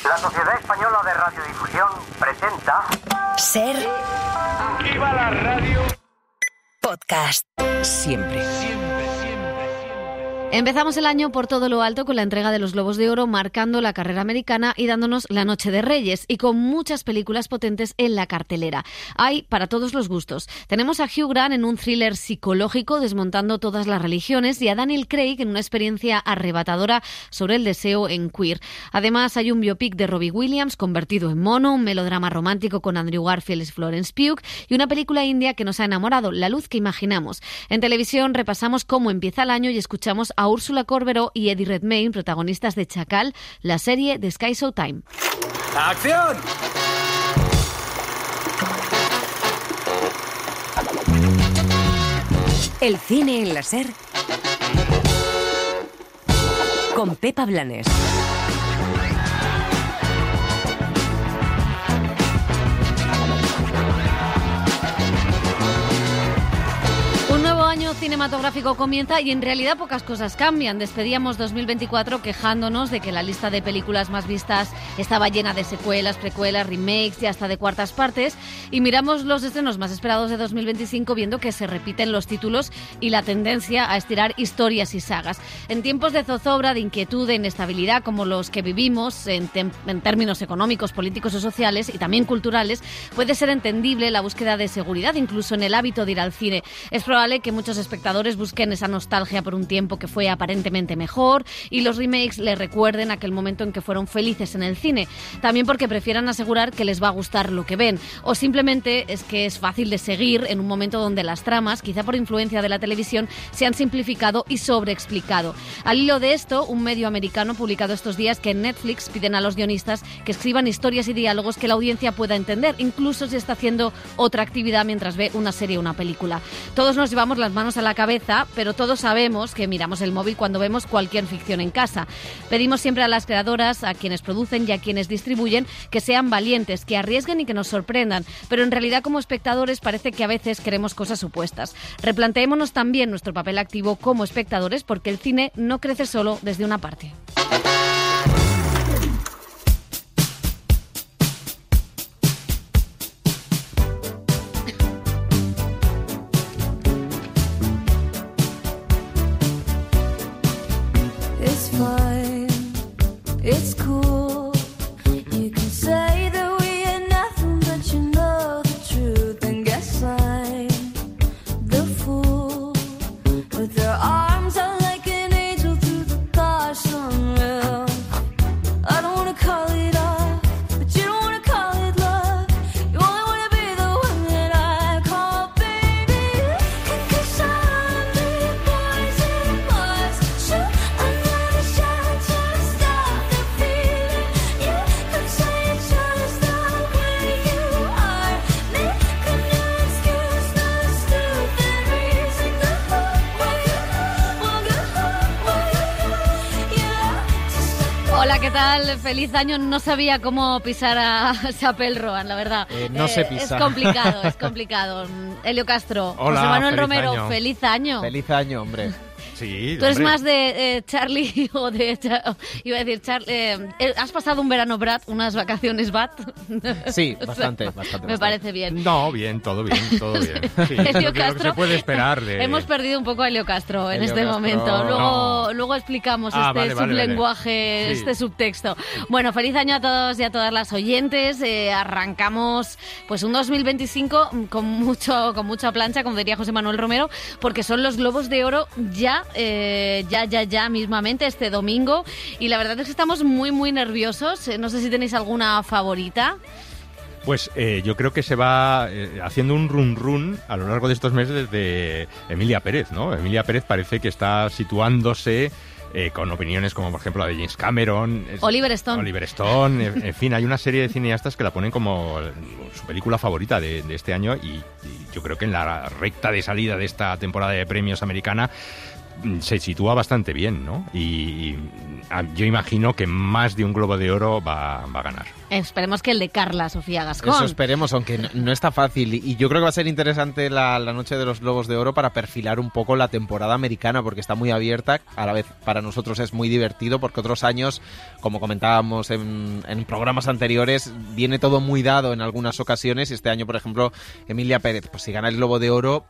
La Sociedad Española de Radiodifusión presenta... Ser... ¡Viva la radio! Podcast. Siempre. Empezamos el año por todo lo alto con la entrega de los Globos de Oro, marcando la carrera americana y dándonos la Noche de Reyes, y con muchas películas potentes en la cartelera. Hay para todos los gustos. Tenemos a Hugh Grant en un thriller psicológico desmontando todas las religiones, y a Daniel Craig en una experiencia arrebatadora sobre el deseo en Queer. Además, hay un biopic de Robbie Williams convertido en mono, un melodrama romántico con Andrew Garfield y Florence Pugh, y una película india que nos ha enamorado, La luz que imaginamos. En televisión repasamos cómo empieza el año y escuchamos a Úrsula Corberó y Eddie Redmayne, protagonistas de Chacal, la serie de Sky Showtime. ¡Acción! El cine en la Ser con Pepa Blanes. Un nuevo año cinematográfico comienza y en realidad pocas cosas cambian. Despedíamos 2024 quejándonos de que la lista de películas más vistas estaba llena de secuelas, precuelas, remakes y hasta de cuartas partes, y miramos los estrenos más esperados de 2025 viendo que se repiten los títulos y la tendencia a estirar historias y sagas. En tiempos de zozobra, de inquietud, de inestabilidad como los que vivimos en términos económicos, políticos o sociales y también culturales, puede ser entendible la búsqueda de seguridad incluso en el hábito de ir al cine. Es probable que muchos espectadores busquen esa nostalgia por un tiempo que fue aparentemente mejor y los remakes les recuerden aquel momento en que fueron felices en el cine. También porque prefieran asegurar que les va a gustar lo que ven. O simplemente es que es fácil de seguir en un momento donde las tramas, quizá por influencia de la televisión, se han simplificado y sobreexplicado. Al hilo de esto, un medio americano ha publicado estos días que en Netflix piden a los guionistas que escriban historias y diálogos que la audiencia pueda entender, incluso si está haciendo otra actividad mientras ve una serie o una película. Todos nos llevamos las manos a la cabeza, pero todos sabemos que miramos el móvil cuando vemos cualquier ficción en casa. Pedimos siempre a las creadoras, a quienes producen y a quienes distribuyen, que sean valientes, que arriesguen y que nos sorprendan, pero en realidad como espectadores parece que a veces queremos cosas supuestas. Replanteémonos también nuestro papel activo como espectadores, porque el cine no crece solo desde una parte. It's cool. You can say that we are nothing, but you know the truth. And guess I'm the fool. With their arms out like an angel through the car sunroof. I don't wanna call it off, but you don't wanna call it love. You only wanna be the one that I call baby. And 'cause I'm the poison was shoot another shot to stop the feeling. You could say it's just the way you are. Make a new excuse, no stupid reason. Hola, ¿qué tal? Feliz año. No sabía cómo pisar a Chapel Roan, la verdad. No se pisa. Es complicado, es complicado. Elio Castro, Hola, José Manuel feliz Romero, año. feliz año. Feliz año, hombre. Sí, ¿Tú eres hombre. más de Charlie o de... iba a decir, ¿has pasado un verano Brad, unas vacaciones Bat? Sí, O sea, bastante. Me parece bien. No, bien, todo bien, todo bien. Sí, Elio es lo que Castro, se puede esperar de... Hemos perdido un poco a Elio Castro en Elio este Castro, momento. Luego explicamos este vale, sublenguaje, vale. Sí. este subtexto. Bueno, feliz año a todos y a todas las oyentes. Arrancamos pues un 2025 con mucha plancha, como diría José Manuel Romero, porque son los Globos de Oro ya mismamente este domingo. Y la verdad es que estamos muy, muy nerviosos. No sé si tenéis alguna favorita. Pues yo creo que se va haciendo un run a lo largo de estos meses de Emilia Pérez, ¿no? Emilia Pérez parece que está situándose con opiniones como, por ejemplo, la de James Cameron. Oliver Stone. En fin, hay una serie de cineastas que la ponen como su película favorita de este año y yo creo que en la recta de salida de esta temporada de premios americana se sitúa bastante bien, ¿no? Y yo imagino que más de un Globo de Oro va a ganar. Esperemos que el de Carla Sofía Gascón. Eso esperemos, aunque no está fácil. Y yo creo que va a ser interesante la noche de los Globos de Oro para perfilar un poco la temporada americana, porque está muy abierta. A la vez, para nosotros es muy divertido, porque otros años, como comentábamos en programas anteriores, viene todo muy dado en algunas ocasiones. Y este año, por ejemplo, Emilia Pérez, pues si gana el Globo de Oro,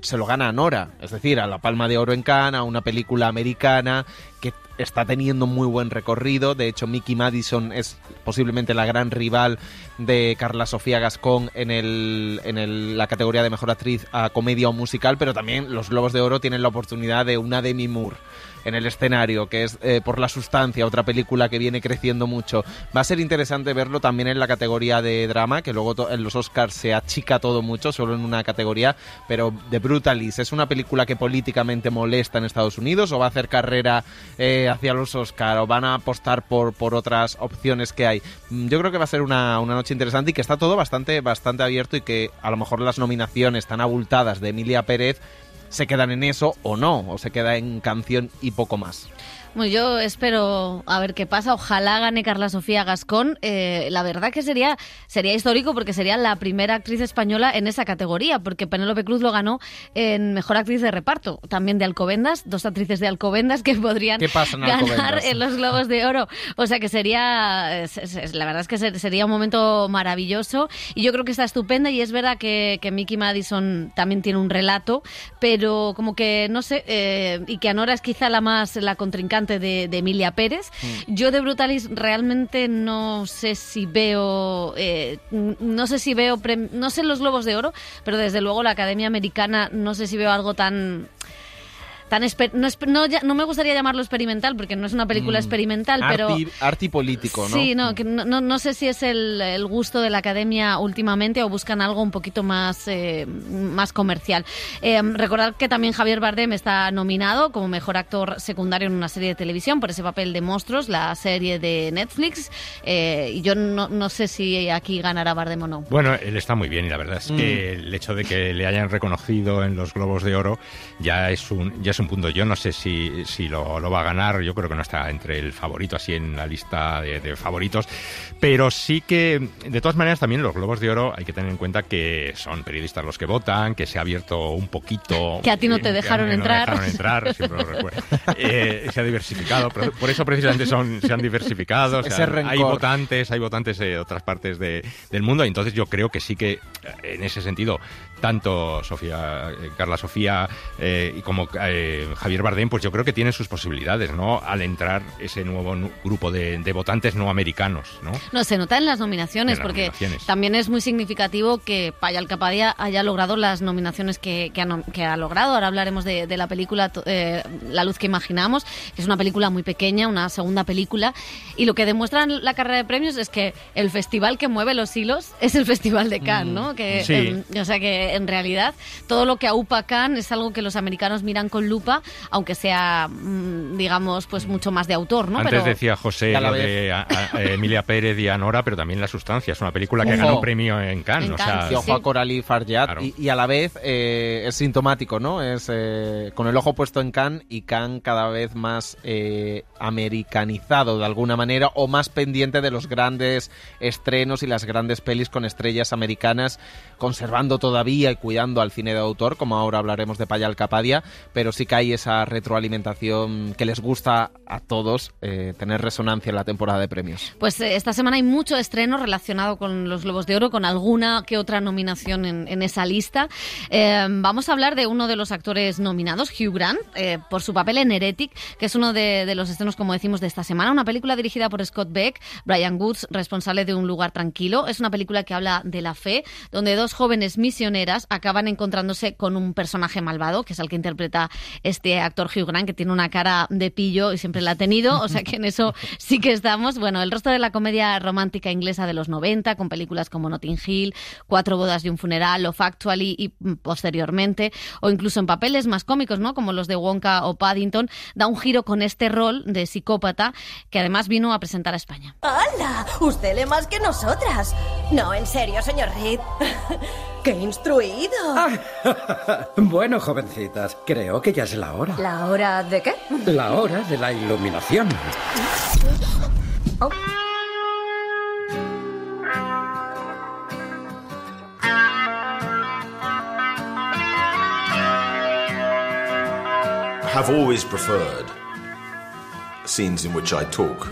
se lo gana a Nora, es decir, a la Palma de Oro en Cannes, a una película americana que está teniendo muy buen recorrido. De hecho, Mickey Madison es posiblemente la gran rival de Carla Sofía Gascón en la categoría de Mejor Actriz a Comedia o Musical, pero también los Globos de Oro tienen la oportunidad de una Demi Moore en el escenario, que es Por la Sustancia, otra película que viene creciendo mucho. Va a ser interesante verlo también en la categoría de drama, que luego en los Oscars se achica todo mucho, solo en una categoría, pero The Brutalist, ¿es una película que políticamente molesta en Estados Unidos o va a hacer carrera hacia los Oscars o van a apostar por otras opciones que hay? Yo creo que va a ser una noche interesante y que está todo bastante abierto, y que a lo mejor las nominaciones tan abultadas de Emilia Pérez se quedan en eso o no, o se queda en canción y poco más. Bueno, yo espero a ver qué pasa. Ojalá gane Carla Sofía Gascón. La verdad que sería histórico, porque sería la primera actriz española en esa categoría, porque Penélope Cruz lo ganó en Mejor Actriz de Reparto, también de Alcobendas, 2 actrices de Alcobendas que podrían ganar en los Globos de Oro. O sea que sería, la verdad es que sería un momento maravilloso, y yo creo que está estupenda. Y es verdad que Mickey Madison también tiene un relato, pero como que no sé, y que Anora es quizá la contrincante de Emilia Pérez. Yo de Brutalist realmente no sé si veo no sé los Globos de Oro, pero desde luego la Academia Americana no sé si veo algo tan no me gustaría llamarlo experimental, porque no es una película experimental, pero arti político, ¿no? Sí, que no sé si es el gusto de la Academia últimamente, o buscan algo un poquito más comercial. Recordad que también Javier Bardem está nominado como mejor actor secundario en una serie de televisión por ese papel de Monstruos, la serie de Netflix, y yo no sé si aquí ganará Bardem o no. Bueno, él está muy bien, y la verdad es que el hecho de que le hayan reconocido en los Globos de Oro ya es un punto. Yo no sé si lo va a ganar. Yo creo que no está entre el favorito, así en la lista de favoritos, pero sí que, de todas maneras, también los Globos de Oro hay que tener en cuenta que son periodistas los que votan, que se ha abierto un poquito, que a ti no te dejaron entrar, siempre lo recuerdo. Se ha diversificado, por eso precisamente se han diversificado. O sea, hay votantes de otras partes del mundo, y entonces yo creo que sí que en ese sentido tanto Carla Sofía y como Javier Bardem, pues yo creo que tienen sus posibilidades, ¿no? Al entrar ese nuevo grupo de votantes no americanos, ¿no? No, se nota en las nominaciones, porque también es muy significativo que Payal Capadia haya logrado las nominaciones que ha logrado. Ahora hablaremos de la película La luz que imaginamos, que es una película muy pequeña, una segunda película, y lo que demuestra la carrera de premios es que el festival que mueve los hilos es el Festival de Cannes, ¿no? O sea que en realidad todo lo que aupa Cannes es algo que los americanos miran con lupa, aunque sea, digamos, pues mucho más de autor, ¿no? Antes decía José lo de Emilia Pérez y Anora, pero también La Sustancia es una película que ganó premio en Cannes. Ojo a Coralie Farjad, claro. y a la vez es sintomático, ¿no? Es con el ojo puesto en Cannes, y Cannes cada vez más americanizado de alguna manera, o más pendiente de los grandes estrenos y las grandes pelis con estrellas americanas, conservando todavía y cuidando al cine de autor, como ahora hablaremos de Payal Capadia, pero sí que hay esa retroalimentación que les gusta a todos, tener resonancia en la temporada de premios. Pues esta semana hay mucho estreno relacionado con los Globos de Oro, con alguna que otra nominación en esa lista. Vamos a hablar de uno de los actores nominados, Hugh Grant, por su papel en Heretic, que es uno de los estrenos, como decimos, de esta semana. Una película dirigida por Scott Beck, Brian Woods, responsable de Un lugar tranquilo. Es una película que habla de la fe, donde dos jóvenes misioneras acaban encontrándose con un personaje malvado, que es el que interpreta este actor Hugh Grant, que tiene una cara de pillo y siempre la ha tenido, o sea que en eso sí que estamos. Bueno, el resto de la comedia romántica inglesa de los 90, con películas como Notting Hill, 4 bodas y un funeral, Love Actually y posteriormente, o incluso en papeles más cómicos, ¿no? Como los de Wonka o Paddington, da un giro con este rol de psicópata que además vino a presentar a España. ¡Hala! Usted lee más que nosotras. No, en serio, señor Reed. ¡Qué instruido! Bueno, jovencitas, creo que ya es la hora. ¿La hora de qué? La hora de la iluminación. Oh. Have always preferred scenes in which I talk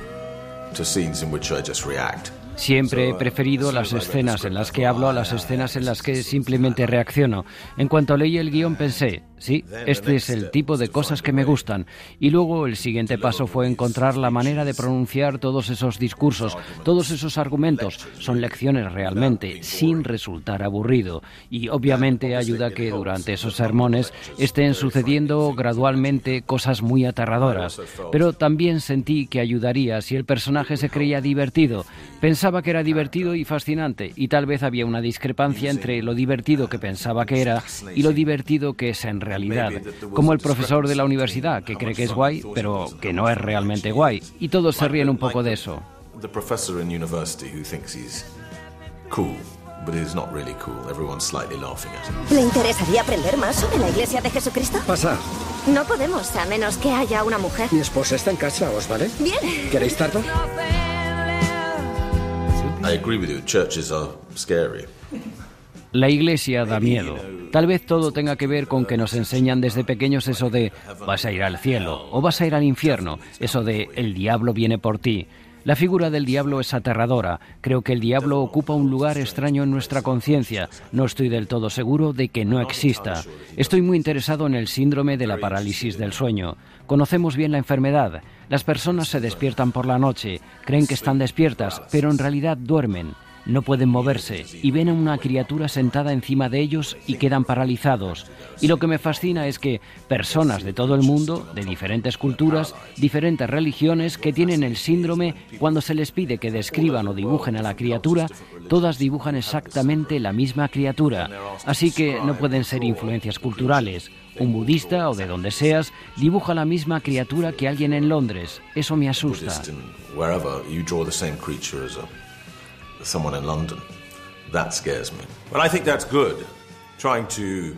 to scenes in which I just react. Siempre he preferido las escenas en las que hablo a las escenas en las que simplemente reacciono. En cuanto leí el guión pensé, sí, este es el tipo de cosas que me gustan. Y luego el siguiente paso fue encontrar la manera de pronunciar todos esos discursos, todos esos argumentos. Son lecciones realmente, sin resultar aburrido. Y obviamente ayuda a que durante esos sermones estén sucediendo gradualmente cosas muy aterradoras. Pero también sentí que ayudaría si el personaje se creía divertido. Pensaba que era divertido y fascinante, y tal vez había una discrepancia entre lo divertido que pensaba que era y lo divertido que es en realidad. Como el profesor de la universidad, que cree que es guay, pero que no es realmente guay. Y todos se ríen un poco de eso. The professor in university who thinks he's cool, but he's not really cool. Everyone's slightly laughing at him. ¿Le interesaría aprender más sobre la Iglesia de Jesucristo? Pasad. No podemos, a menos que haya una mujer. Mi esposa está en casa, ¿os vale? Bien. ¿Queréis tardar? I agree with you. Churches are scary. La iglesia da miedo. Tal vez todo tenga que ver con que nos enseñan desde pequeños eso de vas a ir al cielo o vas a ir al infierno, eso de el diablo viene por ti. La figura del diablo es aterradora. Creo que el diablo ocupa un lugar extraño en nuestra conciencia. No estoy del todo seguro de que no exista. Estoy muy interesado en el síndrome de la parálisis del sueño. Conocemos bien la enfermedad. Las personas se despiertan por la noche, creen que están despiertas, pero en realidad duermen. No pueden moverse y ven a una criatura sentada encima de ellos y quedan paralizados. Y lo que me fascina es que personas de todo el mundo, de diferentes culturas, diferentes religiones, que tienen el síndrome, cuando se les pide que describan o dibujen a la criatura, todas dibujan exactamente la misma criatura. Así que no pueden ser influencias culturales. Un budista o de donde seas dibuja la misma criatura que alguien en Londres. Eso me asusta. Someone in London. That scares me. But I think that's good. Trying to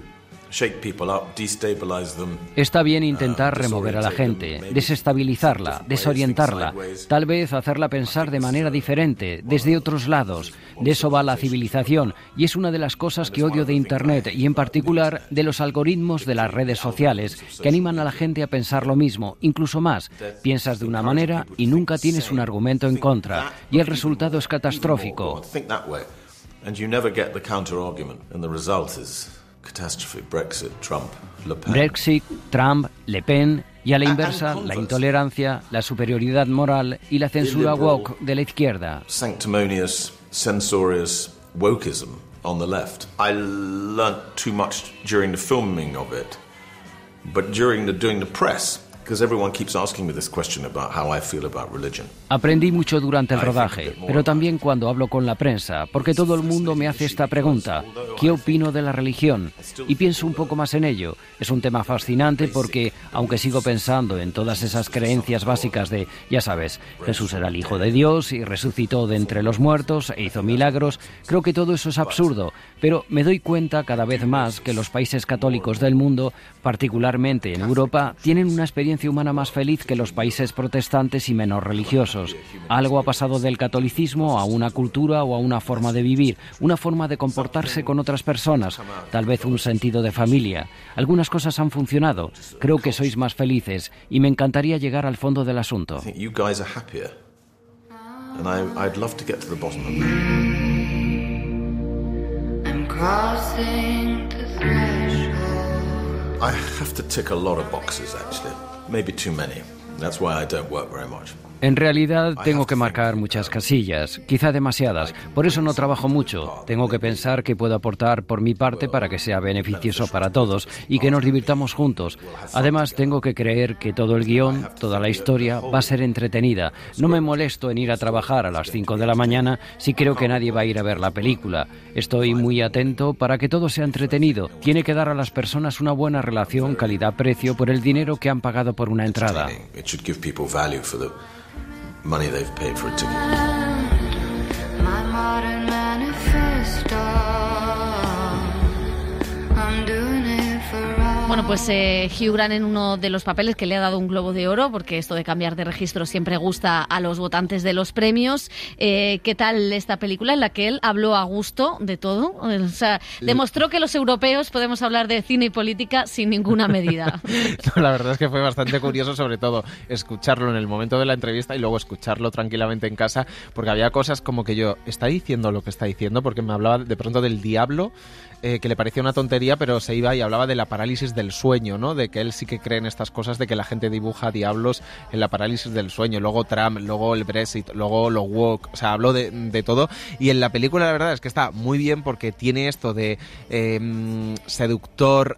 shake people up, destabilize them. Está bien intentar remover a la gente, desestabilizarla, desorientarla, tal vez hacerla pensar de manera diferente, desde otros lados. De eso va la civilización, y es una de las cosas que odio de Internet, y en particular de los algoritmos de las redes sociales, que animan a la gente a pensar lo mismo, incluso más. Piensas de una manera y nunca tienes un argumento en contra, y el resultado es catastrófico. Brexit, Trump, Le Pen y a la inversa, la intolerancia, la superioridad moral y la censura woke de la izquierda. Sanctimonious, censorious wokeism on the left. I learnt too much during the filming of it, but doing the press. Because everyone keeps asking me this question about how I feel about religion. Aprendí mucho durante el rodaje, pero también cuando hablo con la prensa, porque todo el mundo me hace esta pregunta: ¿qué opino de la religión? Y pienso un poco más en ello. Es un tema fascinante porque, aunque sigo pensando en todas esas creencias básicas de, ya sabes, Jesús era el Hijo de Dios y resucitó de entre los muertos e hizo milagros, creo que todo eso es absurdo, pero me doy cuenta cada vez más que los países católicos del mundo, particularmente en Europa, tienen una experiencia humana más feliz que los países protestantes y menos religiosos. Algo ha pasado del catolicismo a una cultura o a una forma de vivir, una forma de comportarse con otras personas, tal vez un sentido de familia. Algunas cosas han funcionado. Creo que sois más felices y me encantaría llegar al fondo del asunto. I have to tick a lot of boxes, actually. Maybe too many. That's why I don't work very much. En realidad tengo que marcar muchas casillas, quizá demasiadas. Por eso no trabajo mucho. Tengo que pensar que puedo aportar por mi parte para que sea beneficioso para todos y que nos divirtamos juntos. Además, tengo que creer que todo el guión, toda la historia va a ser entretenida. No me molesto en ir a trabajar a las 5 de la mañana si creo que nadie va a ir a ver la película. Estoy muy atento para que todo sea entretenido. Tiene que dar a las personas una buena relación calidad-precio por el dinero que han pagado por una entrada. Money they've paid for a ticket. My modern manifesto. Pues Hugh Grant en uno de los papeles que le ha dado un Globo de Oro, porque esto de cambiar de registro siempre gusta a los votantes de los premios. ¿Qué tal esta película en la que él habló a gusto de todo? O sea, demostró que los europeos podemos hablar de cine y política sin ninguna medida. No, la verdad es que fue bastante curioso, sobre todo escucharlo en el momento de la entrevista y luego escucharlo tranquilamente en casa, porque había cosas como que yo, ¿está diciendo lo que está diciendo? Porque me hablaba de pronto del diablo, que le parecía una tontería, pero se iba y hablaba de la parálisis del sueño, ¿no? De que él sí que cree en estas cosas, de que la gente dibuja diablos en la parálisis del sueño. Luego Trump, luego el Brexit, luego los woke, o sea, habló de todo. Y en la película la verdad es que está muy bien porque tiene esto de seductor,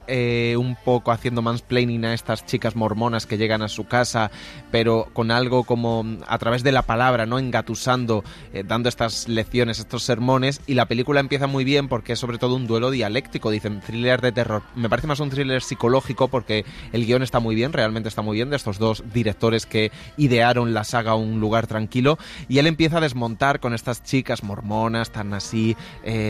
un poco haciendo mansplaining a estas chicas mormonas que llegan a su casa, pero con algo como a través de la palabra, ¿no? Engatusando, dando estas lecciones, estos sermones. Y la película empieza muy bien porque es sobre todo un duelo dialéctico, dicen thriller de terror. Me parece más un thriller psicológico porque el guión está muy bien, realmente está muy bien, de estos dos directores que idearon la saga Un lugar tranquilo, y él empieza a desmontar con estas chicas mormonas tan así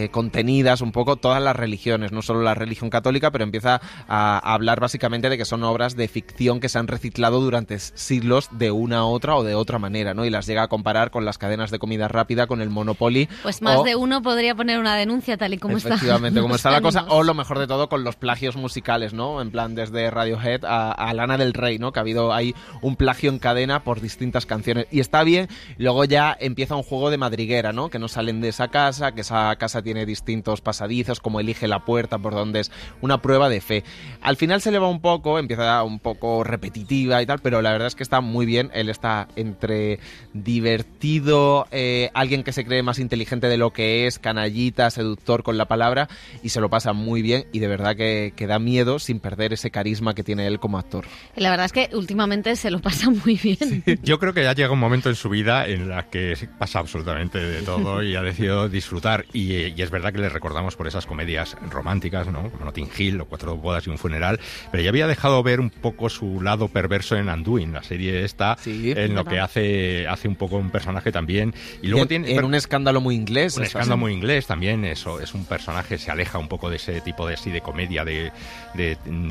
contenidas un poco todas las religiones, no solo la religión católica, pero empieza a hablar básicamente de que son obras de ficción que se han reciclado durante siglos de una a otra o de otra manera, ¿no? Y las llega a comparar con las cadenas de comida rápida, con el Monopoly. Pues más de uno podría poner una denuncia tal y como está. Efectivamente, como está la cosa, o lo mejor de todo con los plagios musicales, ¿no? En plan, desde Radiohead a Lana del Rey, ¿no? Que ha habido ahí un plagio en cadena por distintas canciones. Y está bien, luego ya empieza un juego de madriguera, ¿no? Que no salen de esa casa, que esa casa tiene distintos pasadizos, como elige la puerta por donde es una prueba de fe. Al final se eleva un poco, empieza un poco repetitiva y tal, pero la verdad es que está muy bien. Él está entre divertido, alguien que se cree más inteligente de lo que es, canallita, seductor con la palabra, y se lo pasa muy bien, y de verdad que da miedo sin perder ese carisma que tiene él como actor. Y la verdad es que últimamente se lo pasa muy bien. Sí, yo creo que ya llega un momento en su vida en la que pasa absolutamente de todo y ha decidido disfrutar, y es verdad que le recordamos por esas comedias románticas, ¿no? Como Notting Hill o Cuatro bodas y un funeral, pero ya había dejado ver un poco su lado perverso en Undoing, la serie esta, sí, en lo que hace un poco un personaje también, y luego tiene un escándalo muy inglés. Un escándalo muy inglés también, eso es un personaje, se aleja un poco de ese tipo de comedia, de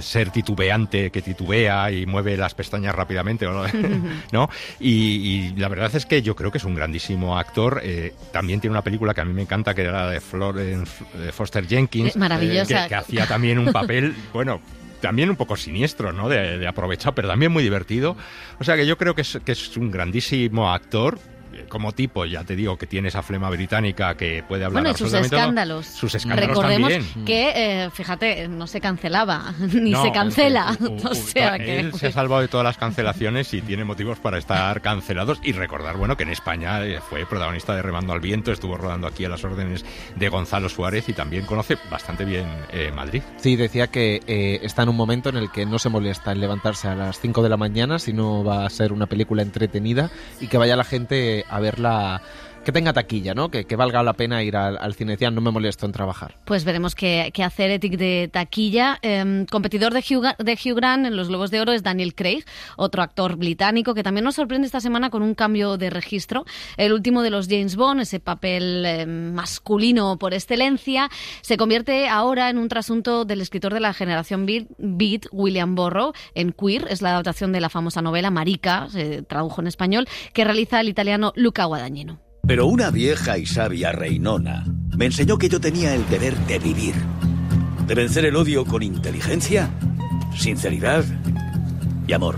ser titubeante, que titubea y mueve las pestañas rápidamente, ¿no? Y la verdad es que yo creo que es un grandísimo actor. También tiene una película que a mí me encanta, que era de Foster Jenkins, maravillosa, que hacía también un papel, bueno, también un poco siniestro, ¿no? De aprovechado, pero también muy divertido. O sea que yo creo que es un grandísimo actor. Como tipo, ya te digo, que tiene esa flema británica que puede hablar absolutamente todo. Sus escándalos recordemos también. Que, fíjate, no se cancelaba, ni se cancela. O sea que él se ha salvado de todas las cancelaciones y tiene motivos para estar cancelados. Y recordar, bueno, que en España fue protagonista de Remando al Viento, estuvo rodando aquí a las órdenes de Gonzalo Suárez y también conoce bastante bien Madrid. Sí, decía que está en un momento en el que no se molesta en levantarse a las 5 de la mañana, si no va a ser una película entretenida, y que vaya la gente a verla, que tenga taquilla, ¿no? Que valga la pena ir al cine. Decían, no me molesto en trabajar. Pues veremos qué hacer Etic de taquilla. Competidor de Hugh Grant en los Globos de Oro es Daniel Craig, otro actor británico que también nos sorprende esta semana con un cambio de registro. El último de los James Bond, ese papel masculino por excelencia, se convierte ahora en un trasunto del escritor de la generación Beat, William Burroughs, en Queer. Es la adaptación de la famosa novela Marica, se tradujo en español, que realiza el italiano Luca Guadagnino. Pero una vieja y sabia reinona me enseñó que yo tenía el deber de vivir, de vencer el odio con inteligencia, sinceridad y amor.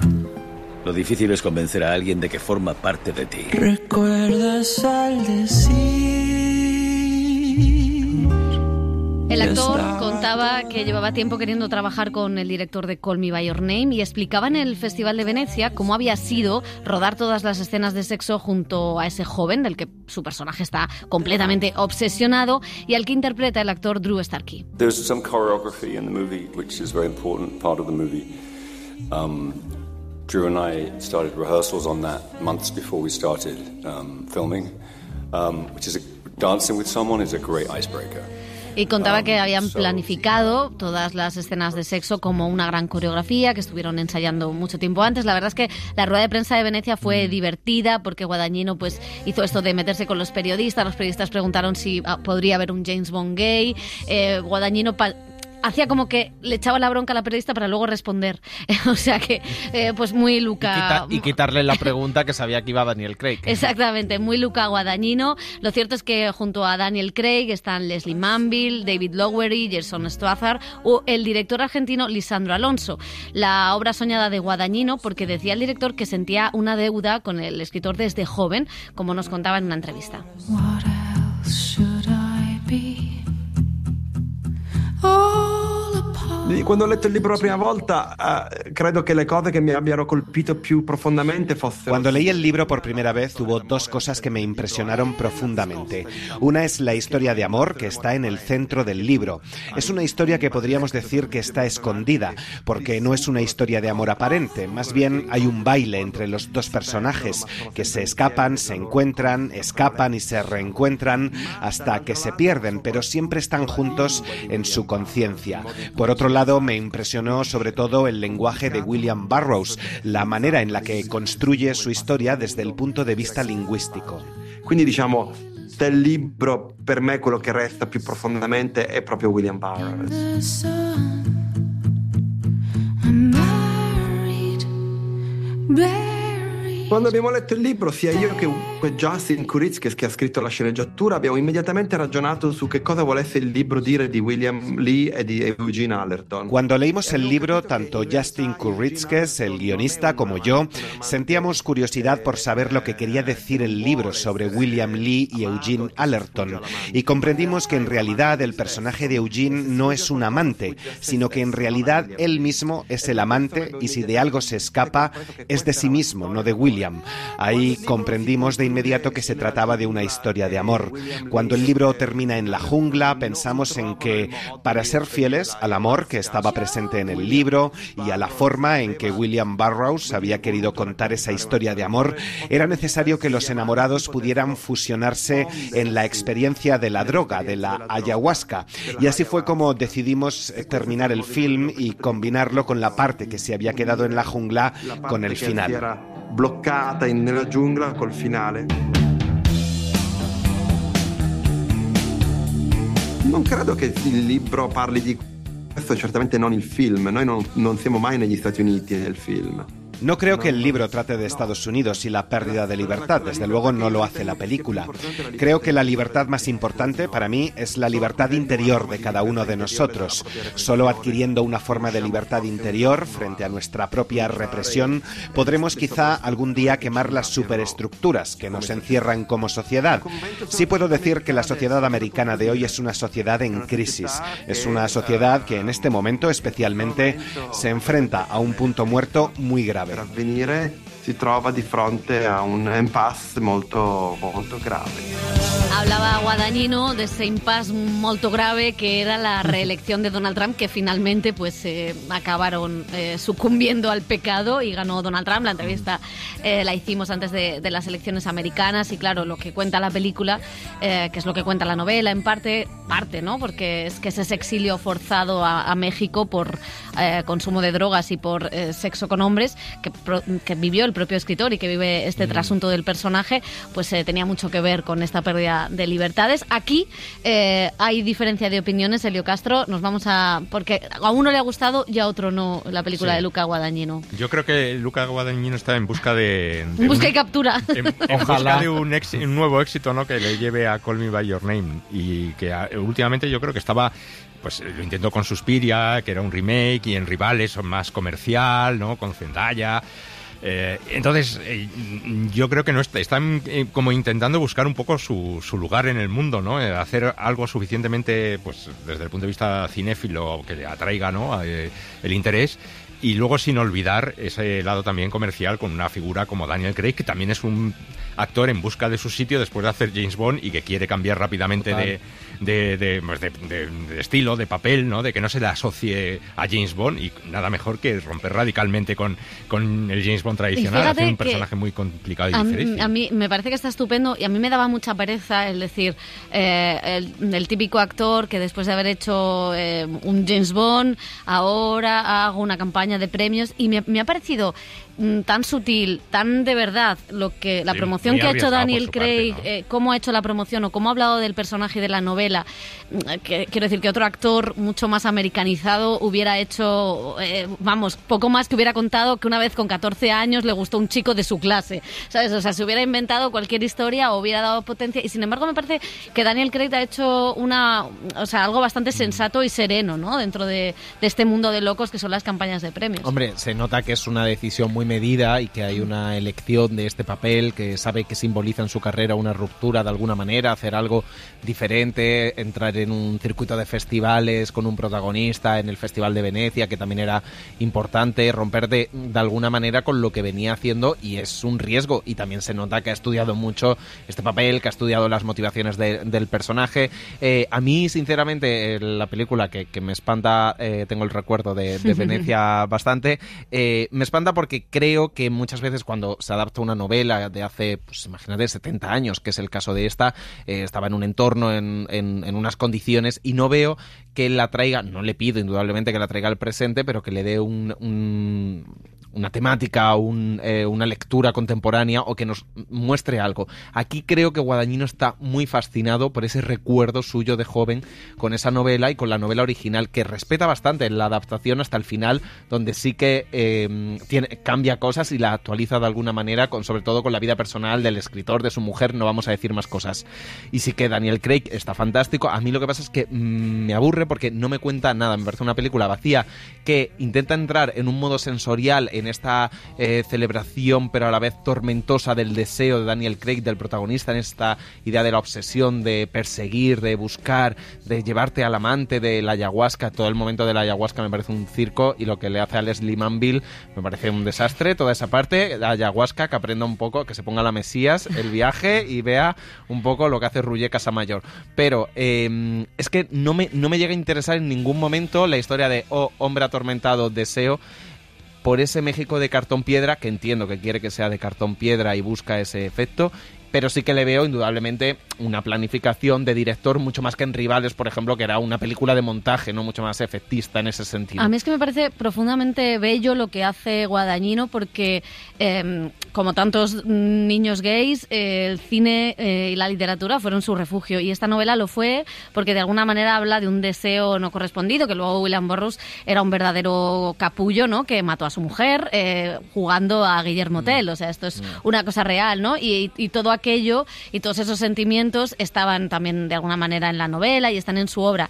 Lo difícil es convencer a alguien de que forma parte de ti. ¿Recuerdas al decir? El actor contaba que llevaba tiempo queriendo trabajar con el director de Call Me By Your Name y explicaba en el Festival de Venecia cómo había sido rodar todas las escenas de sexo junto a ese joven del que su personaje está completamente obsesionado y al que interpreta el actor Drew Starkey. There's some choreography in the movie which is a very important part of the movie. Drew and I started rehearsals on that months before we started filming, which is dancing with someone is a great icebreaker. Y contaba que habían planificado todas las escenas de sexo como una gran coreografía, que estuvieron ensayando mucho tiempo antes. La verdad es que la rueda de prensa de Venecia fue divertida porque Guadagnino pues hizo esto de meterse con los periodistas. Los periodistas preguntaron si podría haber un James Bond gay. Guadagnino hacía como que le echaba la bronca a la periodista para luego responder. O sea que, pues muy Luca... Y quitarle la pregunta que sabía que iba Daniel Craig. Exactamente, muy Luca Guadagnino. Lo cierto es que junto a Daniel Craig están Leslie Manville, David Lowery, Jason Statham o el director argentino Lisandro Alonso. La obra soñada de Guadagnino porque decía el director que sentía una deuda con el escritor desde joven, como nos contaba en una entrevista. What else should I be? Quando ho letto il libro la prima volta, credo che le cose che mi abbiano colpito più profondamente fossero... Cuando leí el libro por primera vez hubo dos cosas que me impresionaron profundamente. Una es la historia de amor que está en el centro del libro. Es una historia que podríamos decir que está escondida, porque no es una historia de amor aparente. Más bien hay un baile entre los dos personajes que se escapan, se encuentran, escapan y se reencuentran hasta que se pierden, pero siempre están juntos en su conciencia. Por otro lado, me impresionó sobre todo el lenguaje de William Burroughs, la manera en la que construye su historia desde el punto de vista lingüístico. Quindi diciamo, del libro per me quello che resta più profondamente è proprio William Burroughs. Quando abbiamo letto il libro, sia io che Justin Kuritzkes, che ha scritto la sceneggiatura, abbiamo immediatamente ragionato su che cosa volesse il libro dire di William Lee e di Eugene Allerton. Cuando leímos el libro, tanto Justin Kuritzkes, el guionista, como yo, sentíamos curiosidad por saber lo que quería decir el libro sobre William Lee y Eugene Allerton, y comprendimos que en realidad el personaje de Eugene no es un amante, sino que en realidad él mismo es el amante, y si de algo se escapa, es de sí mismo, no de William. Ahí comprendimos de inmediato que se trataba de una historia de amor. Cuando el libro termina en la jungla, pensamos en que, para ser fieles al amor que estaba presente en el libro y a la forma en que William Burroughs había querido contar esa historia de amor, era necesario que los enamorados pudieran fusionarse en la experiencia de la droga, de la ayahuasca. Y así fue como decidimos terminar el film y combinarlo con la parte que se había quedado en la jungla con el final. Bloccata nella giungla col finale. Non credo che il libro parli di questo, certamente non il film. Noi non siamo mai negli Stati Uniti nel film. No creo que el libro trate de Estados Unidos y la pérdida de libertad, desde luego no lo hace la película. Creo que la libertad más importante para mí es la libertad interior de cada uno de nosotros. Solo adquiriendo una forma de libertad interior frente a nuestra propia represión, podremos quizá algún día quemar las superestructuras que nos encierran como sociedad. Sí puedo decir que la sociedad americana de hoy es una sociedad en crisis. Es una sociedad que en este momento especialmente se enfrenta a un punto muerto muy grave. Per avvenire si trova di fronte a un impasse molto grave. Hablaba Guadagnino de ese impasse molto grave que era la reelección de Donald Trump, que finalmente pues acabaron sucumbiendo al pecado y ganó Donald Trump. La entrevista la hicimos antes de las elecciones americanas y claro, lo que cuenta la película, que es lo que cuenta la novela en parte, ¿no? Porque es que ese exilio forzado a México por consumo de drogas y por sexo con hombres que vivió el propio escritor y que vive este trasunto del personaje, pues tenía mucho que ver con esta pérdida de libertades. Aquí hay diferencia de opiniones, Elio Castro. Nos vamos porque a uno le ha gustado y a otro no la película de Luca Guadagnino. Yo creo que Luca Guadagnino está en busca de busca y captura. En busca de un nuevo éxito, ¿no? Que le lleve a Call Me By Your Name, y que últimamente yo creo que estaba... Pues lo intentó con Suspiria, que era un remake, y en Rivales más comercial, ¿no? Con Zendaya. Entonces, yo creo que no están como intentando buscar un poco su lugar en el mundo, ¿no? Hacer algo suficientemente, pues desde el punto de vista cinéfilo, que le atraiga, ¿no? El interés. Y luego sin olvidar ese lado también comercial con una figura como Daniel Craig, que también es un actor en busca de su sitio después de hacer James Bond y que quiere cambiar rápidamente de estilo, de papel, ¿no? De que no se le asocie a James Bond, y nada mejor que romper radicalmente con el James Bond tradicional, hacer un personaje muy complicado y difícil. A mí me parece que está estupendo, y a mí me daba mucha pereza el decir el típico actor que después de haber hecho un James Bond ahora hago una campaña de premios, y me ha parecido tan sutil, tan de verdad, la Sí, promoción muy que ha hecho arriesgado Daniel por su parte, Craig, cómo ha hecho la promoción o cómo ha hablado del personaje y de la novela, quiero decir que otro actor mucho más americanizado hubiera hecho, poco más que hubiera contado que una vez con 14 años le gustó un chico de su clase, ¿sabes? O sea, se hubiera inventado cualquier historia o hubiera dado potencia, y sin embargo me parece que Daniel Craig ha hecho algo bastante sensato y sereno, ¿no? Dentro de este mundo de locos que son las campañas de premios. Hombre, se nota que es una decisión muy medida y que hay una elección de este papel que sabe que simboliza en su carrera una ruptura de alguna manera, hacer algo diferente, entrar en un circuito de festivales con un protagonista en el Festival de Venecia, que también era importante, romper de alguna manera con lo que venía haciendo, y es un riesgo. Y también se nota que ha estudiado mucho este papel, que ha estudiado las motivaciones del personaje. A mí, sinceramente, la película que me espanta, tengo el recuerdo de Venecia bastante, me espanta porque creo que muchas veces cuando se adapta una novela de hace, pues imagínate, 70 años, que es el caso de esta, estaba en un entorno, en unas condiciones, y no veo que la traiga, no le pido indudablemente que la traiga al presente, pero que le dé una temática, una lectura contemporánea, o que nos muestre algo. Aquí creo que Guadagnino está muy fascinado por ese recuerdo suyo de joven con esa novela y con la novela original, que respeta bastante la adaptación hasta el final, donde sí que cambia cosas y la actualiza de alguna manera, sobre todo con la vida personal del escritor, de su mujer, no vamos a decir más cosas. Y sí que Daniel Craig está fantástico. A mí lo que pasa es que me aburre porque no me cuenta nada, me parece una película vacía que intenta entrar en un modo sensorial en esta celebración pero a la vez tormentosa del deseo de Daniel Craig, del protagonista, en esta idea de la obsesión de perseguir, de buscar, de llevarte al amante de la ayahuasca. Todo el momento de la ayahuasca me parece un circo, y lo que le hace a Leslie Manville me parece un desastre. Toda esa parte, la ayahuasca, que aprenda un poco, que se ponga la Mesías, el viaje, y vea un poco lo que hace Roger Casamayor. Pero es que no me llega a interesar en ningún momento la historia de hombre atormentado, deseo, por ese México de cartón piedra, que entiendo que quiere que sea de cartón piedra y busca ese efecto, pero sí que le veo indudablemente una planificación de director mucho más que en Rivales, por ejemplo, que era una película de montaje, no mucho más efectista en ese sentido. A mí es que me parece profundamente bello lo que hace Guadagnino, porque como tantos niños gays, el cine y la literatura fueron su refugio, y esta novela lo fue porque de alguna manera habla de un deseo no correspondido, que luego William Burroughs era un verdadero capullo, ¿no?, que mató a su mujer jugando a Guillermo Tell. O sea, esto es una cosa real, ¿no? Y todo aquello y todos esos sentimientos estaban también de alguna manera en la novela y están en su obra.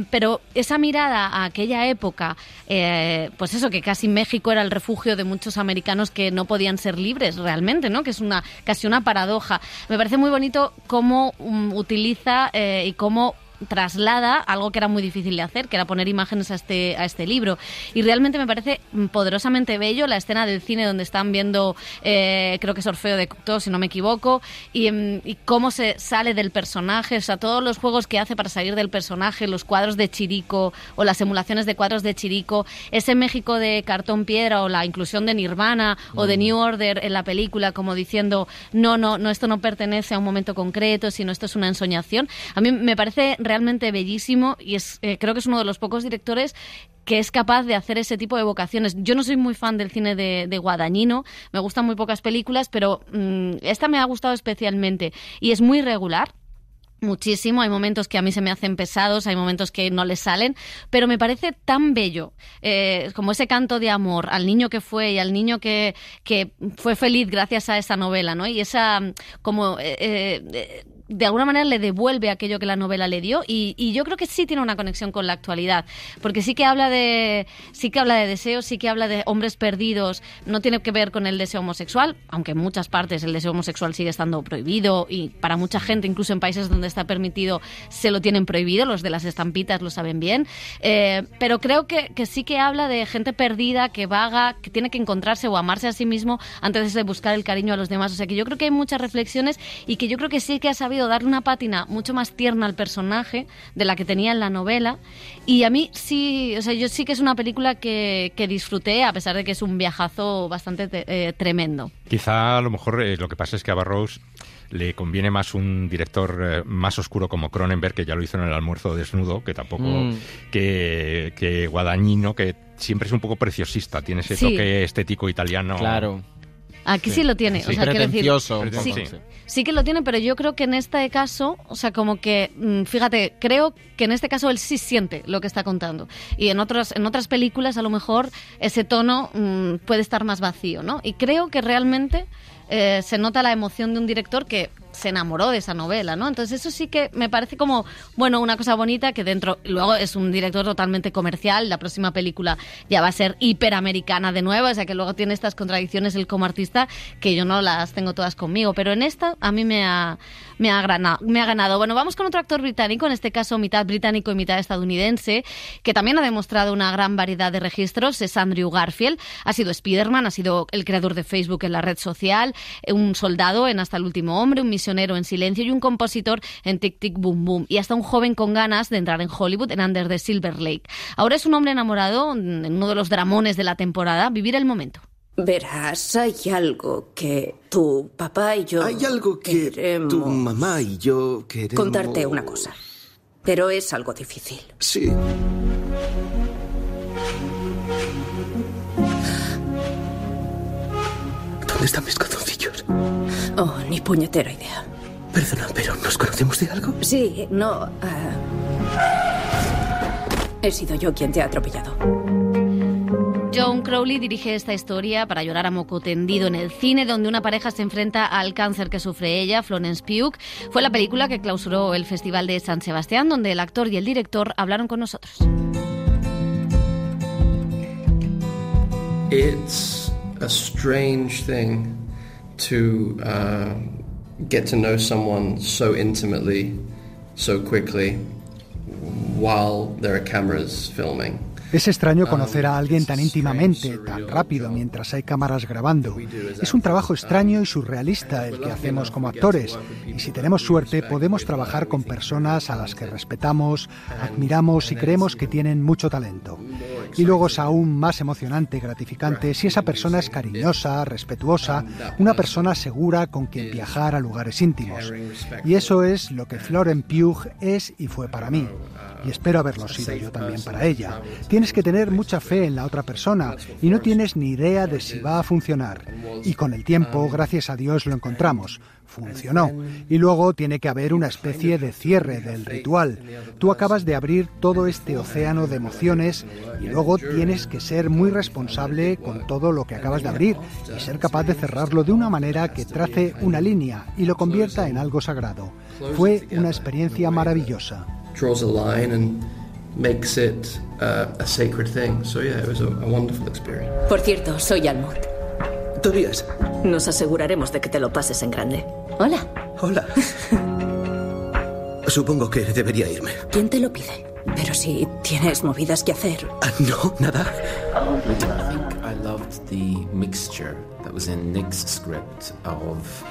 Pero esa mirada a aquella época, pues eso, que casi México era el refugio de muchos americanos que no podían ser libres realmente, ¿no? Que es casi una paradoja. Me parece muy bonito cómo utiliza y cómo traslada algo que era muy difícil de hacer, que era poner imágenes a este libro. Y realmente me parece poderosamente bello la escena del cine donde están viendo, creo que es Orfeo de Cocteau, si no me equivoco, y cómo se sale del personaje, o sea, todos los juegos que hace para salir del personaje, los cuadros de Chirico o las emulaciones de cuadros de Chirico, ese México de cartón piedra, o la inclusión de Nirvana o de New Order en la película, como diciendo, no, esto no pertenece a un momento concreto, sino esto es una ensoñación. A mí me parece realmente bellísimo, y creo que es uno de los pocos directores que es capaz de hacer ese tipo de evocaciones. Yo no soy muy fan del cine de Guadagnino, me gustan muy pocas películas, pero esta me ha gustado especialmente, y es muy regular. Muchísimo, hay momentos que a mí se me hacen pesados, hay momentos que no les salen, pero me parece tan bello, como ese canto de amor al niño que fue y al niño que fue feliz gracias a esa novela, ¿no? Y esa como de alguna manera le devuelve aquello que la novela le dio, y yo creo que sí tiene una conexión con la actualidad, porque sí que habla de deseos, sí que habla de hombres perdidos. No tiene que ver con el deseo homosexual, aunque en muchas partes el deseo homosexual sigue estando prohibido, y para mucha gente, incluso en países donde está permitido, se lo tienen prohibido. Los de las estampitas lo saben bien, pero creo que sí que habla de gente perdida, que vaga, que tiene que encontrarse o amarse a sí mismo antes de buscar el cariño a los demás. O sea, que yo creo que hay muchas reflexiones, y que yo creo que sí que ha sabido darle una pátina mucho más tierna al personaje de la que tenía en la novela. Y a mí sí, o sea, yo sí que es una película que disfruté, a pesar de que es un viajazo bastante tremendo. Quizá a lo mejor lo que pasa es que a Burroughs le conviene más un director más oscuro como Cronenberg, que ya lo hizo en El almuerzo desnudo, que tampoco que Guadagnino, que siempre es un poco preciosista, tiene ese toque estético italiano. Claro. Aquí sí lo tiene, o sea, quiero decir, sí que lo tiene, pero yo creo que en este caso, o sea, como que, fíjate, creo que en este caso él sí siente lo que está contando, y en otras películas a lo mejor ese tono puede estar más vacío, ¿no? Y creo que realmente se nota la emoción de un director que se enamoró de esa novela, ¿no? Entonces eso sí que me parece como, bueno, una cosa bonita que dentro, luego es un director totalmente comercial, la próxima película ya va a ser hiperamericana de nuevo, o sea que luego tiene estas contradicciones él como artista que yo no las tengo todas conmigo, pero en esta a mí me ha ganado. Bueno, vamos con otro actor británico, en este caso mitad británico y mitad estadounidense, que también ha demostrado una gran variedad de registros, es Andrew Garfield, ha sido Spider-Man, ha sido el creador de Facebook en la red social, un soldado en Hasta el último hombre, un misionero en Silencio y un compositor en Tic Tic Boom Boom, y hasta un joven con ganas de entrar en Hollywood en Under the Silver Lake. Ahora es un hombre enamorado en uno de los dramones de la temporada. Vivir el momento. Verás, hay algo que tu papá y yo... Hay algo que tu mamá y yo queremos... Contarte una cosa, pero es algo difícil. Sí. ¿Dónde están mis calzoncillos? Oh, ni puñetera idea. Perdona, pero ¿nos conocemos de algo? Sí, no... he sido yo quien te ha atropellado. Joan Crowley dirige esta historia para llorar a moco tendido en el cine, donde una pareja se enfrenta al cáncer que sufre ella, Florence Pugh. Fue la película que clausuró el Festival de San Sebastián, donde el actor y el director hablaron con nosotros. It's a strange thing to get to know someone so intimately, so quickly, while there are cameras filming. Es extraño conocer a alguien tan íntimamente, tan rápido, mientras hay cámaras grabando. Es un trabajo extraño y surrealista el que hacemos como actores, y si tenemos suerte podemos trabajar con personas a las que respetamos, admiramos y creemos que tienen mucho talento. Y luego es aún más emocionante y gratificante si esa persona es cariñosa, respetuosa, una persona segura con quien viajar a lugares íntimos. Y eso es lo que Florence Pugh es y fue para mí. Y espero haberlo sido yo también para ella. Tienes que tener mucha fe en la otra persona y no tienes ni idea de si va a funcionar. Y con el tiempo, gracias a Dios, lo encontramos. Funcionó. Y luego tiene que haber una especie de cierre del ritual. Tú acabas de abrir todo este océano de emociones y luego tienes que ser muy responsable con todo lo que acabas de abrir y ser capaz de cerrarlo de una manera que trace una línea y lo convierta en algo sagrado. Fue una experiencia maravillosa. Draws a line and makes it a sacred thing. So yeah, it was a wonderful experience. Por cierto, soy Almond. Tobias. Nos aseguraremos de que te lo pases en grande. Hola. Hola. Supongo que debería irme. ¿Quién te lo pide? Pero si tienes movidas que hacer. No, nada. I think I loved the mixture that was in Nick's script of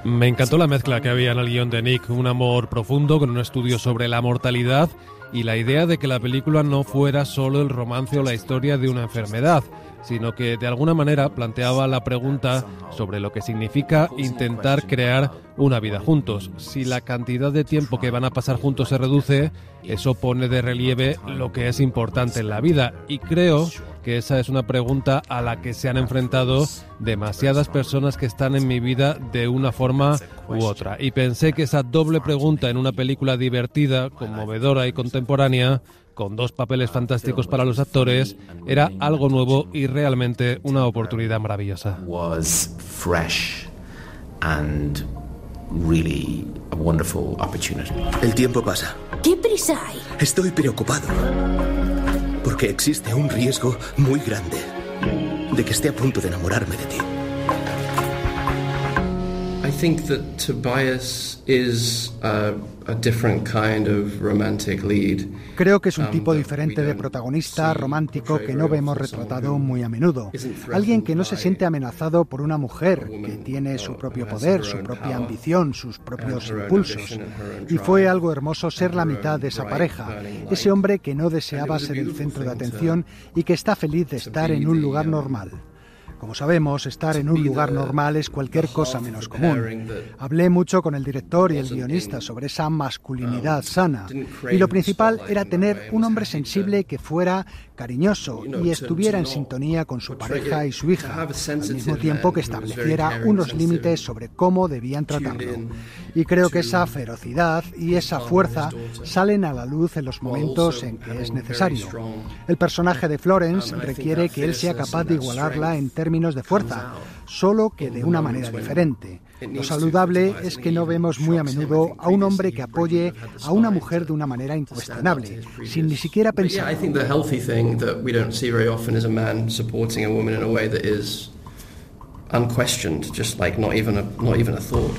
Me encantó la mezcla que había en el guión de Nick, un amor profundo con un estudio sobre la mortalidad y la idea de que la película no fuera solo el romance o la historia de una enfermedad, sino que de alguna manera planteaba la pregunta sobre lo que significa intentar crear una vida juntos. Si la cantidad de tiempo que van a pasar juntos se reduce, eso pone de relieve lo que es importante en la vida, y creo que esa es una pregunta a la que se han enfrentado demasiadas personas que están en mi vida de una forma u otra, y pensé que esa doble pregunta en una película divertida, conmovedora y contemporánea, con dos papeles fantásticos para los actores, era algo nuevo y realmente una oportunidad maravillosa. Was fresh and really a wonderful opportunity. El tiempo pasa. ¿Qué prisa hay? Estoy preocupado porque existe un riesgo muy grande de que esté a punto de enamorarme de ti. I think that Tobias is a different kind of romantic lead. Creo que es un tipo diferente de protagonista romántico que no vemos retratado muy a menudo. Alguien que no se siente amenazado por una mujer, que tiene su propio poder, su propia ambición, sus propios impulsos. Y fue algo hermoso ser la mitad de esa pareja. Ese hombre que no deseaba ser el centro de atención y que está feliz de estar en un lugar normal. Como sabemos, estar en un lugar normal es cualquier cosa menos común. Hablé mucho con el director y el guionista sobre esa masculinidad sana, y lo principal era tener un hombre sensible que fuera cariñoso y estuviera en sintonía con su pareja y su hija, al mismo tiempo que estableciera unos límites sobre cómo debían tratarlo. Y creo que esa ferocidad y esa fuerza salen a la luz en los momentos en que es necesario. El personaje de Florence requiere que él sea capaz de igualarla en términos de fuerza, solo que de una manera diferente. Lo saludable es que no vemos muy a menudo a un hombre que apoye a una mujer de una manera incuestionable, sin ni siquiera pensar. I think the healthy thing that we don't see very often is a man supporting a woman in a way that is unquestioned, just like not even a thought.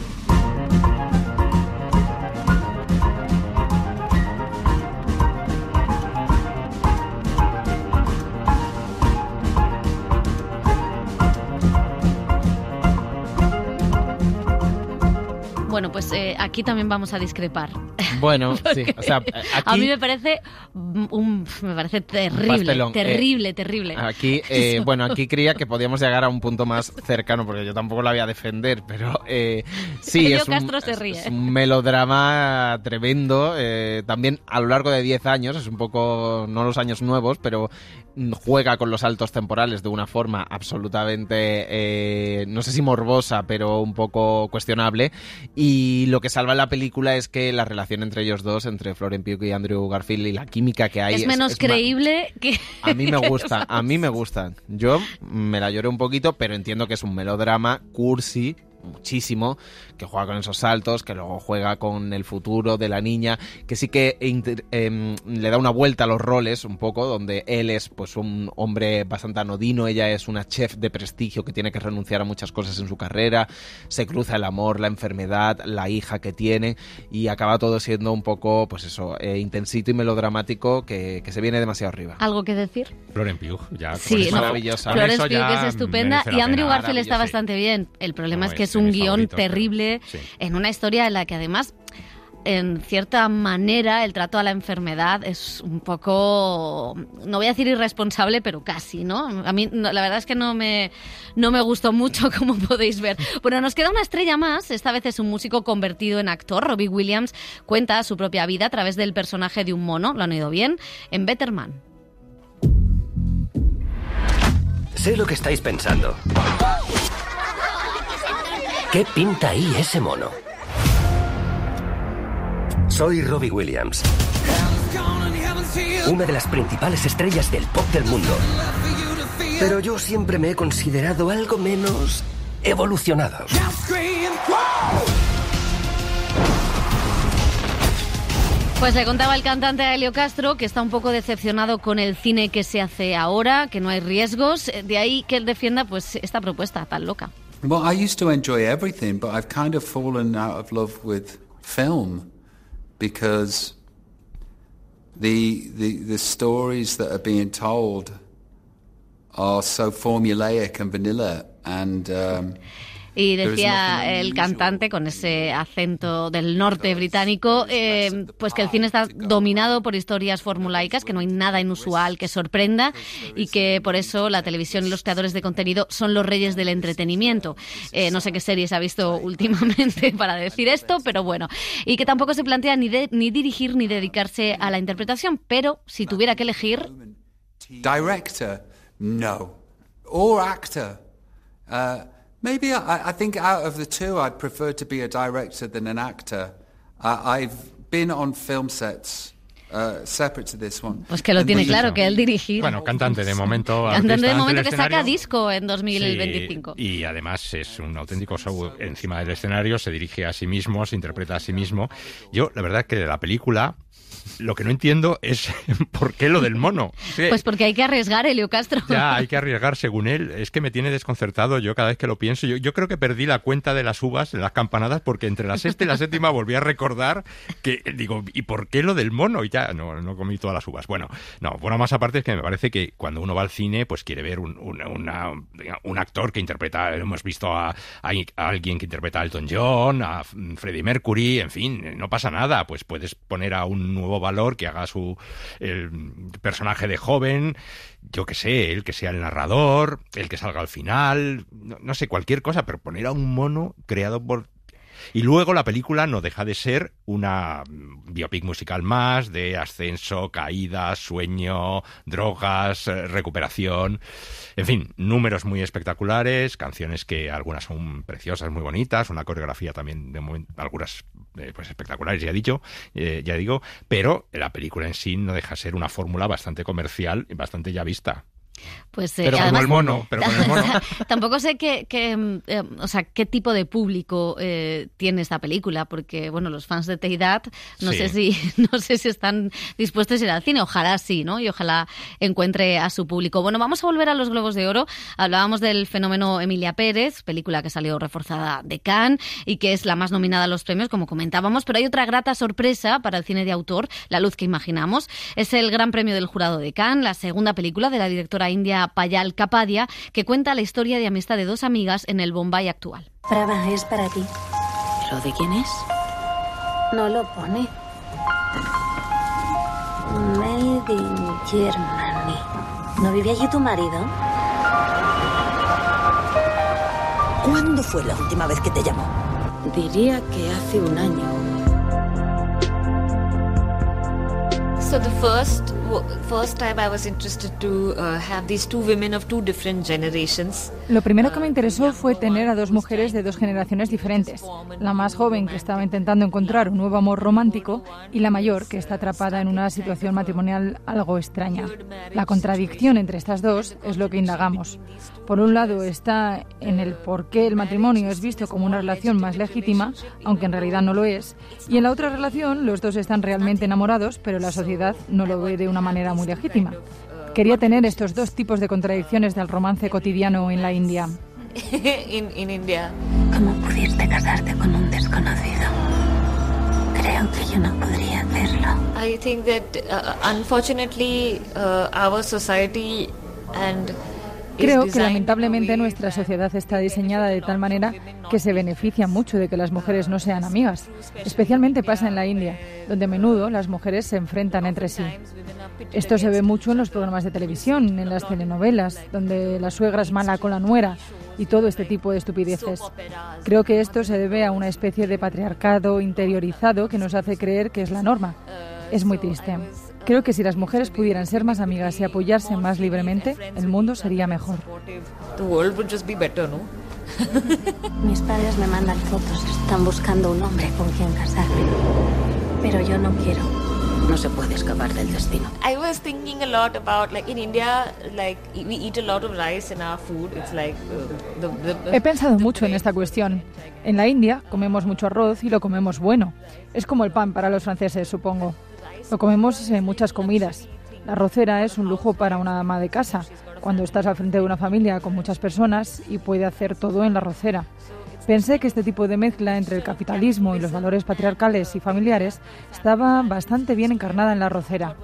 Bueno, pues aquí también vamos a discrepar. Bueno, sí, o sea, aquí... A mí me parece terrible, terrible. Aquí, bueno, aquí creía que podíamos llegar a un punto más cercano, porque yo tampoco la voy a defender, pero sí, es un melodrama tremendo. También a lo largo de 10 años, es un poco, no los años nuevos, pero juega con los saltos temporales de una forma absolutamente, no sé si morbosa, pero un poco cuestionable. Y lo que salva la película es que la relación entre ellos dos, entre Florence Pugh y Andrew Garfield, y la química que hay... Es menos creíble que... A mí me gusta. Yo me la lloré un poquito, pero entiendo que es un melodrama cursi, muchísimo, que juega con esos saltos, que luego juega con el futuro de la niña, que sí que le da una vuelta a los roles un poco, donde él es pues un hombre bastante anodino, ella es una chef de prestigio que tiene que renunciar a muchas cosas en su carrera, se cruza el amor, la enfermedad, la hija que tiene, y acaba todo siendo un poco, pues eso, intensito y melodramático, que se viene demasiado arriba. ¿Algo que decir? Florence Pugh, ya. Sí, es maravillosa. Florence Pugh, que es estupenda, y Andrew Garfield está bastante bien. El problema es que es un guión terrible, en una historia en la que además, en cierta manera, el trato a la enfermedad es un poco, no voy a decir irresponsable, pero casi, ¿no? A mí la verdad es que no me gustó mucho, como podéis ver. Bueno, nos queda una estrella más, esta vez es un músico convertido en actor. Robbie Williams cuenta su propia vida a través del personaje de un mono, lo han oído bien, en Better Man. Sé lo que estáis pensando. ¿Qué pinta ahí ese mono? Soy Robbie Williams, una de las principales estrellas del pop del mundo. Pero yo siempre me he considerado algo menos evolucionado. Pues le contaba el cantante a Helio Castro que está un poco decepcionado con el cine que se hace ahora, que no hay riesgos, de ahí que él defienda pues esta propuesta tan loca. Well, I used to enjoy everything, but I've kind of fallen out of love with film because the stories that are being told are so formulaic and vanilla, and Y decía el cantante con ese acento del norte británico, pues que el cine está dominado por historias formulaicas, que no hay nada inusual que sorprenda y que por eso la televisión y los creadores de contenido son los reyes del entretenimiento. No sé qué series ha visto últimamente para decir esto, pero bueno. Y que tampoco se plantea ni dirigir ni dedicarse a la interpretación, pero si tuviera que elegir... Director, no. Or actor. Maybe I think out of the two, I'd prefer to be a director than an actor. I've been on film sets separate to this one. Pues que lo tiene claro, que él dirigir. Bueno, cantante de momento. Cantante de momento que saca disco en 2025. Sí, y además es un auténtico show encima del escenario, se dirige a sí mismo, se interpreta a sí mismo. Yo, la verdad es que de la película... Lo que no entiendo es por qué lo del mono. Pues porque hay que arriesgar, Helio Castro. Ya, hay que arriesgar según él. Es que me tiene desconcertado yo cada vez que lo pienso. Yo creo que perdí la cuenta de las uvas, de las campanadas, porque entre la sexta y la séptima volví a recordar que, digo, ¿y por qué lo del mono? Y ya, no comí todas las uvas. Bueno, más aparte es que me parece que cuando uno va al cine, pues quiere ver un actor que interpreta, hemos visto a alguien que interpreta a Elton John, a Freddie Mercury, en fin, no pasa nada. Pues puedes poner a un un nuevo valor, que haga el personaje de joven, yo qué sé, el que sea el narrador, el que salga al final, no sé, cualquier cosa, pero poner a un mono creado por... Y luego la película no deja de ser una biopic musical más de ascenso, caída, sueño, drogas, recuperación, en fin, números muy espectaculares, canciones que algunas son preciosas, muy bonitas, una coreografía también de algunas pues espectaculares, ya digo, pero la película en sí no deja de ser una fórmula bastante comercial y bastante ya vista. Pues, pero además, con el mono. Tampoco sé qué tipo de público tiene esta película, porque bueno, los fans de Teidad no sé si están dispuestos a ir al cine. Ojalá sí, ¿no? Y ojalá encuentre a su público. Bueno, vamos a volver a los Globos de Oro. Hablábamos del fenómeno Emilia Pérez, película que salió reforzada de Cannes y que es la más nominada a los premios, como comentábamos, pero hay otra grata sorpresa para el cine de autor, La luz que imaginamos. Es el gran premio del jurado de Cannes, la segunda película de la directora india Payal Kapadia, que cuenta la historia de amistad de dos amigas en el Bombay actual. Prava, es para ti. ¿Lo de quién es? No lo pone. Made in Germany. ¿No vive allí tu marido? ¿Cuándo fue la última vez que te llamó? Diría que hace un año. So the first time I was interested to have these two women of two different generations. Lo primero que me interesó fue tener a dos mujeres de dos generaciones diferentes. La más joven, que estaba intentando encontrar un nuevo amor romántico, y la mayor, que está atrapada en una situación matrimonial algo extraña. La contradicción entre estas dos es lo que indagamos. Por un lado está en el por qué el matrimonio es visto como una relación más legítima, aunque en realidad no lo es, y en la otra relación los dos están realmente enamorados, pero la sociedad no lo ve de una manera muy legítima. Quería tener estos dos tipos de contradicciones del romance cotidiano en la India. in India. ¿Cómo pudiste casarte con un desconocido? Creo que yo no podría hacerlo. I think that unfortunately our society and Creo que lamentablemente nuestra sociedad está diseñada de tal manera que se beneficia mucho de que las mujeres no sean amigas. Especialmente pasa en la India, donde a menudo las mujeres se enfrentan entre sí. Esto se ve mucho en los programas de televisión, en las telenovelas, donde la suegra es mala con la nuera y todo este tipo de estupideces. Creo que esto se debe a una especie de patriarcado interiorizado que nos hace creer que es la norma. Es muy triste. Creo que si las mujeres pudieran ser más amigas y apoyarse más libremente, el mundo sería mejor. The world would just be better, ¿no? Mis padres me mandan fotos, están buscando un hombre con quien casarme. Pero yo no quiero. No se puede escapar del destino. I was thinking a lot about, like in India, like we eat a lot of rice in our food. It's like He pensado mucho en esta cuestión. En la India comemos mucho arroz y lo comemos bueno. Es como el pan para los franceses, supongo. Lo comemos en muchas comidas. La arrocera es un lujo para una ama de casa, cuando estás al frente de una familia con muchas personas y puede hacer todo en la arrocera. Pensé que este tipo de mezcla entre el capitalismo y los valores patriarcales y familiares estaba bastante bien encarnada en la arrocera.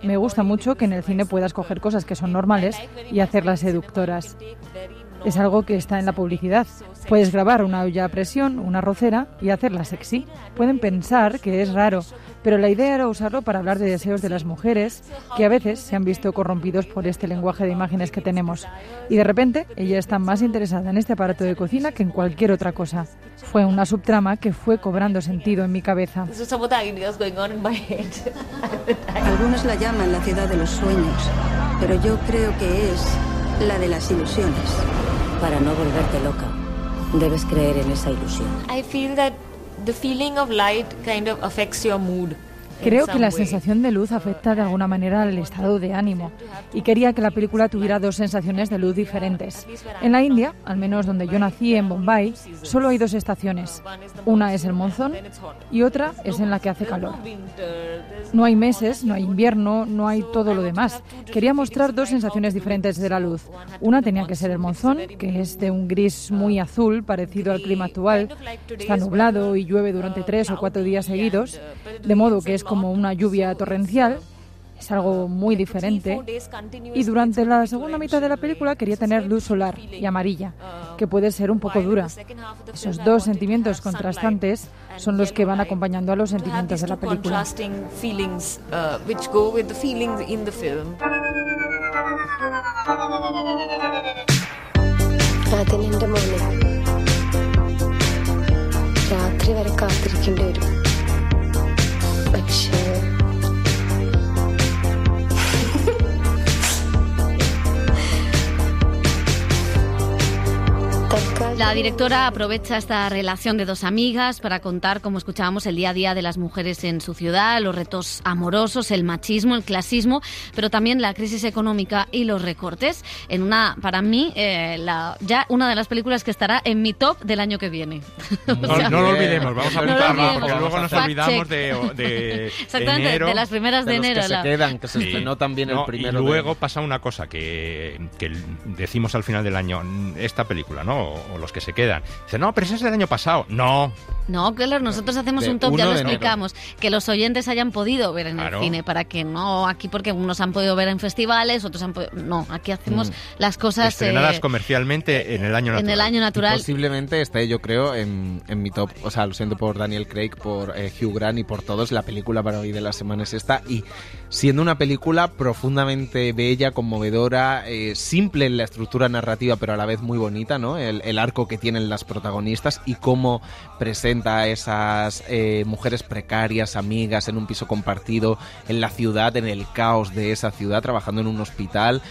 Me gusta mucho que en el cine puedas coger cosas que son normales y hacerlas seductoras. Es algo que está en la publicidad. Puedes grabar una olla a presión, una arrocera, y hacerla sexy. Pueden pensar que es raro, pero la idea era usarlo para hablar de deseos de las mujeres, que a veces se han visto corrompidos por este lenguaje de imágenes que tenemos. Y de repente, ella está más interesada en este aparato de cocina que en cualquier otra cosa. Fue una subtrama que fue cobrando sentido en mi cabeza. Algunos la llaman la ciudad de los sueños, pero yo creo que es la de las ilusiones. Para no volverte loca, debes creer en esa ilusión. I feel that the feeling of light kind of affects your mood. Creo que la sensación de luz afecta de alguna manera al estado de ánimo y quería que la película tuviera dos sensaciones de luz diferentes. En la India, al menos donde yo nací, en Bombay, solo hay dos estaciones. Una es el monzón y otra es en la que hace calor. No hay meses, no hay invierno, no hay todo lo demás. Quería mostrar dos sensaciones diferentes de la luz. Una tenía que ser el monzón, que es de un gris muy azul, parecido al clima actual. Está nublado y llueve durante 3 o 4 días seguidos, de modo que es como una lluvia torrencial. Es algo muy diferente. Y durante la segunda mitad de la película quería tener luz solar y amarilla, que puede ser un poco dura. Esos dos sentimientos contrastantes son los que van acompañando a los sentimientos de la película. അതിനെന്റെ മോനെ രാത്രി വരെ കാത്തിരിക്കേണ്ടി വരും പക്ഷേ La directora aprovecha esta relación de dos amigas para contar, como escuchábamos, el día a día de las mujeres en su ciudad, los retos amorosos, el machismo, el clasismo, pero también la crisis económica y los recortes. En una, para mí, ya una de las películas que estará en mi top del año que viene. No lo olvidemos, vamos a apuntarlo, porque luego nos olvidamos de exactamente, enero, de las primeras de enero. Que se quedan, que se estrenó también el primero. Y luego pasa una cosa que decimos al final del año, esta película, ¿no? O los que se quedan. Dicen, no, pero ese es del año pasado. No, claro, nosotros hacemos un top, ya lo explicamos, que los oyentes hayan podido ver en el cine, para que no aquí, porque unos han podido ver en festivales, otros han podido... No, aquí hacemos las cosas... Estrenadas comercialmente en el año natural. En el año natural. Y posiblemente esté, yo creo, en mi top, o sea, lo siento por Daniel Craig, por Hugh Grant y por todos, la película para hoy de la semana es esta, y siendo una película profundamente bella, conmovedora, simple en la estructura narrativa, pero a la vez muy bonita, ¿no? El arco que tienen las protagonistas y cómo presenta a esas mujeres precarias, amigas, en un piso compartido, en la ciudad, en el caos de esa ciudad, trabajando en un hospital,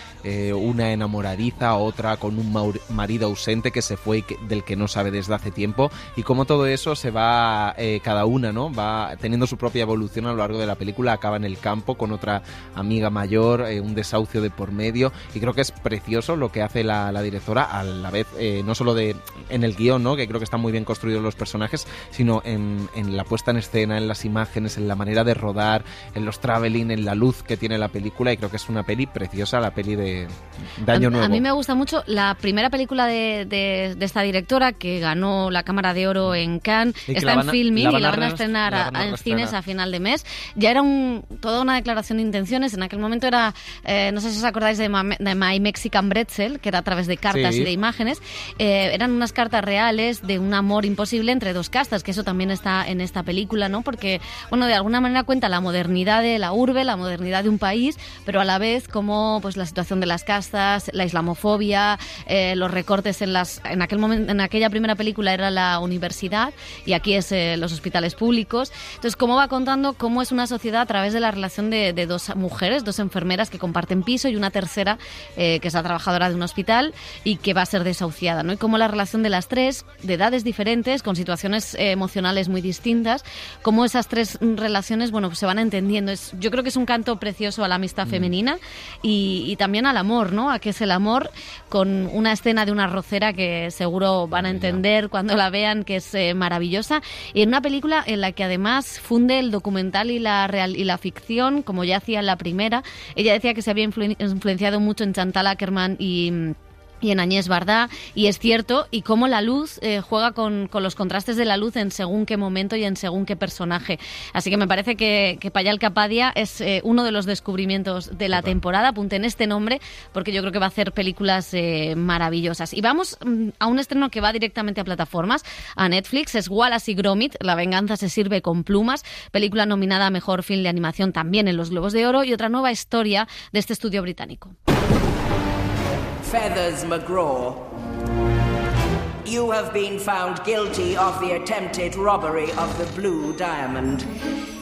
una enamoradiza, otra con un marido ausente que se fue y del que no sabe desde hace tiempo, y cómo todo eso se va, cada una, ¿no? Va teniendo su propia evolución a lo largo de la película, acaba en el campo con otra amiga mayor, un desahucio de por medio, y creo que es precioso lo que hace la directora, a la vez no solo en el guión, ¿no? Que creo que están muy bien construidos los personajes, sino en la puesta en escena, en las imágenes, en la manera de rodar, en los traveling, en la luz que tiene la película, y creo que es una peli preciosa, la peli de Año Nuevo. A mí me gusta mucho la primera película de esta directora, que ganó la Cámara de Oro en Cannes, está en Filmin y la van a estrenar en cines a final de mes. Ya era toda una declaración de intenciones. En aquel momento era, no sé si os acordáis de My Mexican Bretzel, que era a través de cartas y de imágenes. Eran unas cartas reales de un amor imposible entre dos castas, que eso también está en esta película, ¿no? Porque, bueno, de alguna manera cuenta la modernidad de la urbe, la modernidad de un país, pero a la vez como pues la situación de las castas, la islamofobia, los recortes en aquel momento, en aquella primera película era la universidad y aquí es los hospitales públicos. Entonces, cómo va contando cómo es una sociedad a través de la relación de dos mujeres, dos enfermeras que comparten piso y una tercera que es la trabajadora de un hospital y que va a ser desahuciada, ¿no? Y cómo la relación de las tres, de edades diferentes, con situaciones emocionales muy distintas, cómo esas tres relaciones, bueno, pues se van entendiendo. Yo creo que es un canto precioso a la amistad femenina y también al amor, ¿no? A qué es el amor, con una escena de una arrocera que seguro van a entender cuando la vean, que es maravillosa, y en una película en la que además funde el documental y la ficción, como ya hacía en la primera. Ella decía que se había influenciado mucho en Chantal Akerman y en Agnès Varda, y es cierto, y cómo la luz juega con los contrastes de la luz en según qué momento y en según qué personaje. Así que me parece que Payal Capadia es uno de los descubrimientos de la temporada. Apunten este nombre porque yo creo que va a hacer películas maravillosas. Y vamos a un estreno que va directamente a plataformas, a Netflix. Es Wallace y Gromit, La venganza se sirve con plumas, película nominada a Mejor Film de Animación también en los Globos de Oro, y otra nueva historia de este estudio británico. Feathers McGraw, you have been found guilty of the attempted robbery of the Blue Diamond.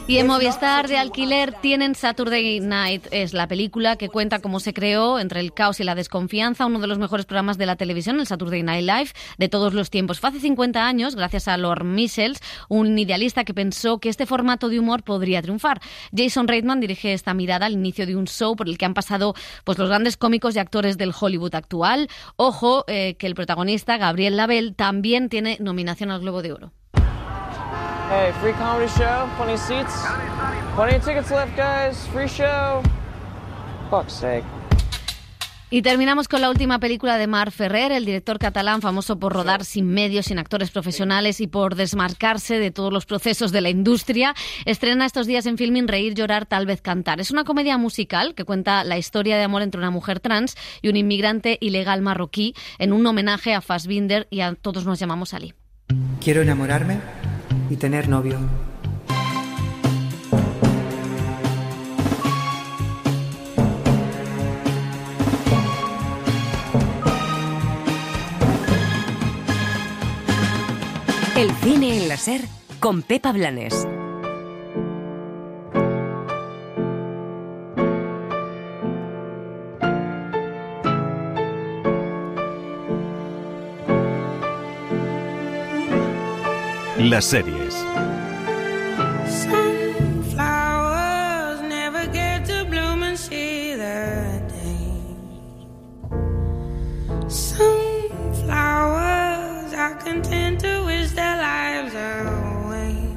Y en Movistar de alquiler tienen Saturday Night. Es la película que cuenta cómo se creó, entre el caos y la desconfianza, uno de los mejores programas de la televisión, el Saturday Night Live, de todos los tiempos. Fue hace 50 años, gracias a Lord Michels, un idealista que pensó que este formato de humor podría triunfar. Jason Reitman dirige esta mirada al inicio de un show por el que han pasado pues los grandes cómicos y actores del Hollywood actual. Ojo, que el protagonista, Gabriel Labelle, también tiene nominación al Globo de Oro. Hey, free comedy show, plenty of seats, plenty of tickets left, guys, free show. Fuck's sake. Y terminamos con la última película de Marc Ferrer, el director catalán famoso por rodar sin medios, sin actores profesionales y por desmarcarse de todos los procesos de la industria. Estrena estos días en Filmin Reír, llorar, tal vez cantar. Es una comedia musical que cuenta la historia de amor entre una mujer trans y un inmigrante ilegal marroquí en un homenaje a Fassbinder y a Todos nos llamamos Ali. Quiero enamorarme y tener novio. El cine en la SER con Pepa Blanes. Las series. Sunflowers never get to bloom and see the day. Sunflowers are content to wish their lives away.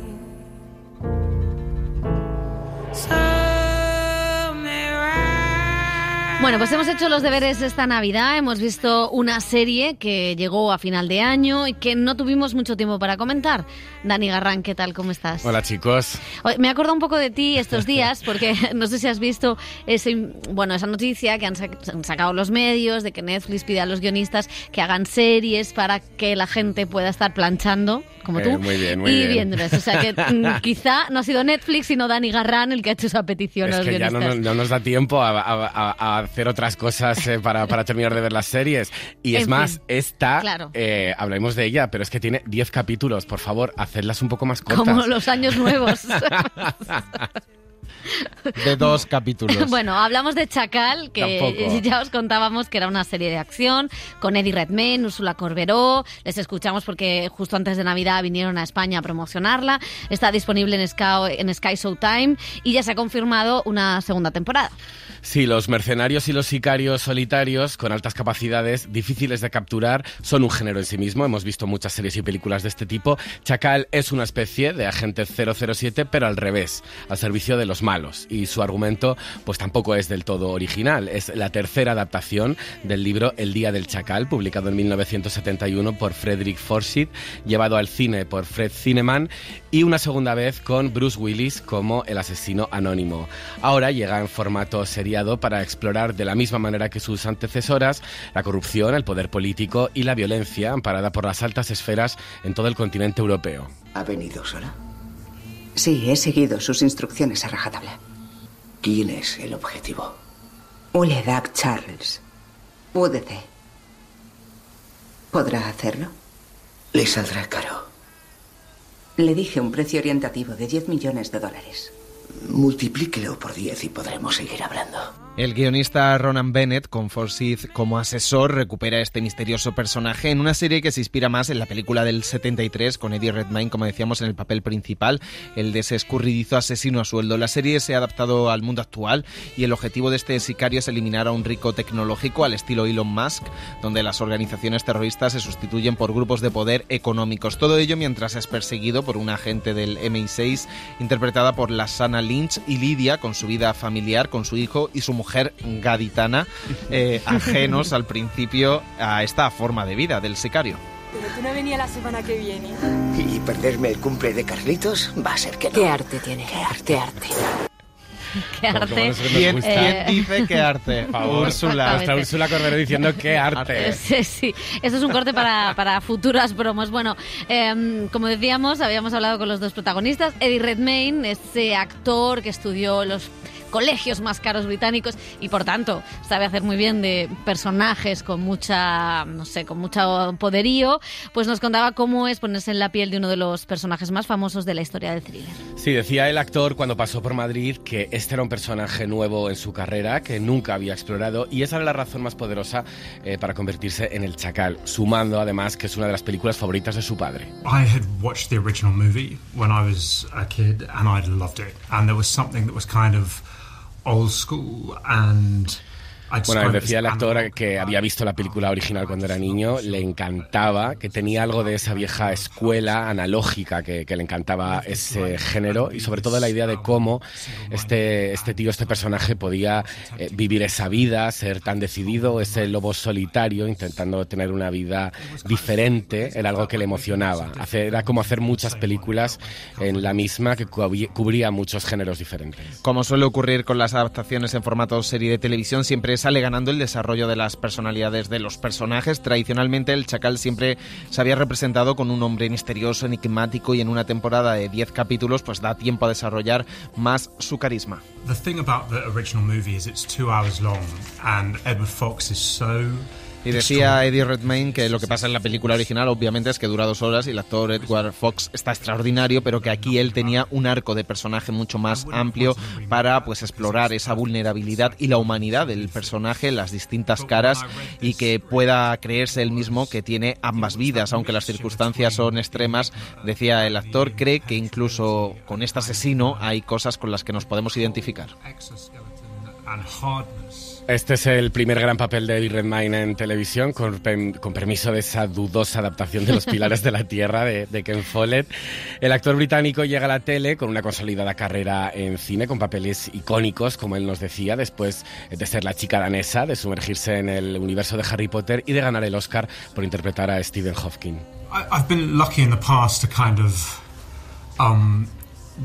Bueno, pues hemos hecho los deberes esta Navidad, hemos visto una serie que llegó a final de año y que no tuvimos mucho tiempo para comentar. Dani Garrán, ¿qué tal? ¿Cómo estás? Hola, chicos. Me he acordado un poco de ti estos días porque no sé si has visto esa noticia que han sacado los medios de que Netflix pide a los guionistas que hagan series para que la gente pueda estar planchando, como tú, muy bien, y viéndolas. O sea que quizá no ha sido Netflix, sino Dani Garrán el que ha hecho esa petición a los guionistas. Es que ya no nos da tiempo a hacer otras cosas para terminar de ver las series. Y es más, esta, claro. Hablaremos de ella, pero es que tiene 10 capítulos. Por favor, hacedlas un poco más cortas. Como los años nuevos. De 2 capítulos. Bueno, hablamos de Chacal, que Tampoco. ya os contábamos que era una serie de acción con Eddie Redmayne, Úrsula Corberó. Les escuchamos porque justo antes de Navidad vinieron a España a promocionarla. Está disponible en Sky Showtime y ya se ha confirmado una segunda temporada. Sí, los mercenarios y los sicarios solitarios con altas capacidades, difíciles de capturar, son un género en sí mismo. Hemos visto muchas series y películas de este tipo. Chacal es una especie de agente 007, pero al revés, al servicio de los malos. Y su argumento, pues tampoco es del todo original. Es la tercera adaptación del libro El Día del Chacal, publicado en 1971 por Frederick Forsyth, llevado al cine por Fred Zinnemann, y una segunda vez con Bruce Willis como el asesino anónimo. Ahora llega en formato seriado para explorar de la misma manera que sus antecesoras la corrupción, el poder político y la violencia amparada por las altas esferas en todo el continente europeo. ¿Ha venido sola? Sí, he seguido sus instrucciones a rajatabla. ¿Quién es el objetivo? Uledag Charles, UDC. ¿Podrá hacerlo? Le saldrá caro. Le dije un precio orientativo de $10 millones. Multiplíquelo por 10 y podremos seguir hablando. El guionista Ronan Bennett, con Forsyth como asesor, recupera este misterioso personaje en una serie que se inspira más en la película del 73, con Eddie Redmayne, como decíamos, en el papel principal, el de ese escurridizo asesino a sueldo. La serie se ha adaptado al mundo actual y el objetivo de este sicario es eliminar a un rico tecnológico al estilo Elon Musk, donde las organizaciones terroristas se sustituyen por grupos de poder económicos. Todo ello mientras es perseguido por una agente del MI6, interpretada por Lashana Lynch, y lidia con su vida familiar, con su hijo y su mujer gaditana, ajenos al principio a esta forma de vida del sicario. Pero tú no venías la semana que viene. ¿Y perderme el cumple de Carlitos? Va a ser que no. ¿Qué arte tiene? ¿Qué arte? ¿Qué arte? ¿Quién dice qué arte? Úrsula. Está Úrsula Corberó diciendo qué arte. Sí, esto es un corte para futuras bromos. Bueno, como decíamos, habíamos hablado con los dos protagonistas. Eddie Redmayne, ese actor que estudió los colegios más caros británicos y por tanto sabe hacer muy bien de personajes con mucho poderío, pues nos contaba cómo es ponerse en la piel de uno de los personajes más famosos de la historia del thriller. Sí, decía el actor cuando pasó por Madrid que este era un personaje nuevo en su carrera, que nunca había explorado, y esa era la razón más poderosa para convertirse en el Chacal, sumando además que es una de las películas favoritas de su padre. I had watched the original movie when I was a kid and I loved it, and there was something that was kind of old school and Bueno, decía el actor que había visto la película original cuando era niño, le encantaba, que tenía algo de esa vieja escuela analógica, que le encantaba ese género, y sobre todo la idea de cómo este personaje podía vivir esa vida, ser tan decidido, ese lobo solitario, intentando tener una vida diferente, era algo que le emocionaba. Era como hacer muchas películas en la misma, que cubría muchos géneros diferentes. Como suele ocurrir con las adaptaciones en formato serie de televisión, siempre sale ganando el desarrollo de las personalidades de los personajes. Tradicionalmente el Chacal siempre se había representado con un hombre misterioso, enigmático, y en una temporada de 10 capítulos pues da tiempo a desarrollar más su carisma. The thing about the original movie is it's 2 hours long and Edward Fox is so... Y decía Eddie Redmayne que lo que pasa en la película original obviamente es que dura 2 horas y el actor Edward Fox está extraordinario, pero que aquí él tenía un arco de personaje mucho más amplio para pues explorar esa vulnerabilidad y la humanidad del personaje, las distintas caras, y que pueda creerse él mismo que tiene ambas vidas, aunque las circunstancias son extremas. Decía el actor, cree que incluso con este asesino hay cosas con las que nos podemos identificar. Este es el primer gran papel de Eddie Redmayne en televisión, con permiso de esa dudosa adaptación de Los Pilares de la Tierra de Ken Follett. El actor británico llega a la tele con una consolidada carrera en cine, con papeles icónicos, como él nos decía, después de ser la chica danesa, de sumergirse en el universo de Harry Potter y de ganar el Oscar por interpretar a Stephen Hawking. I've been lucky in the past to kind of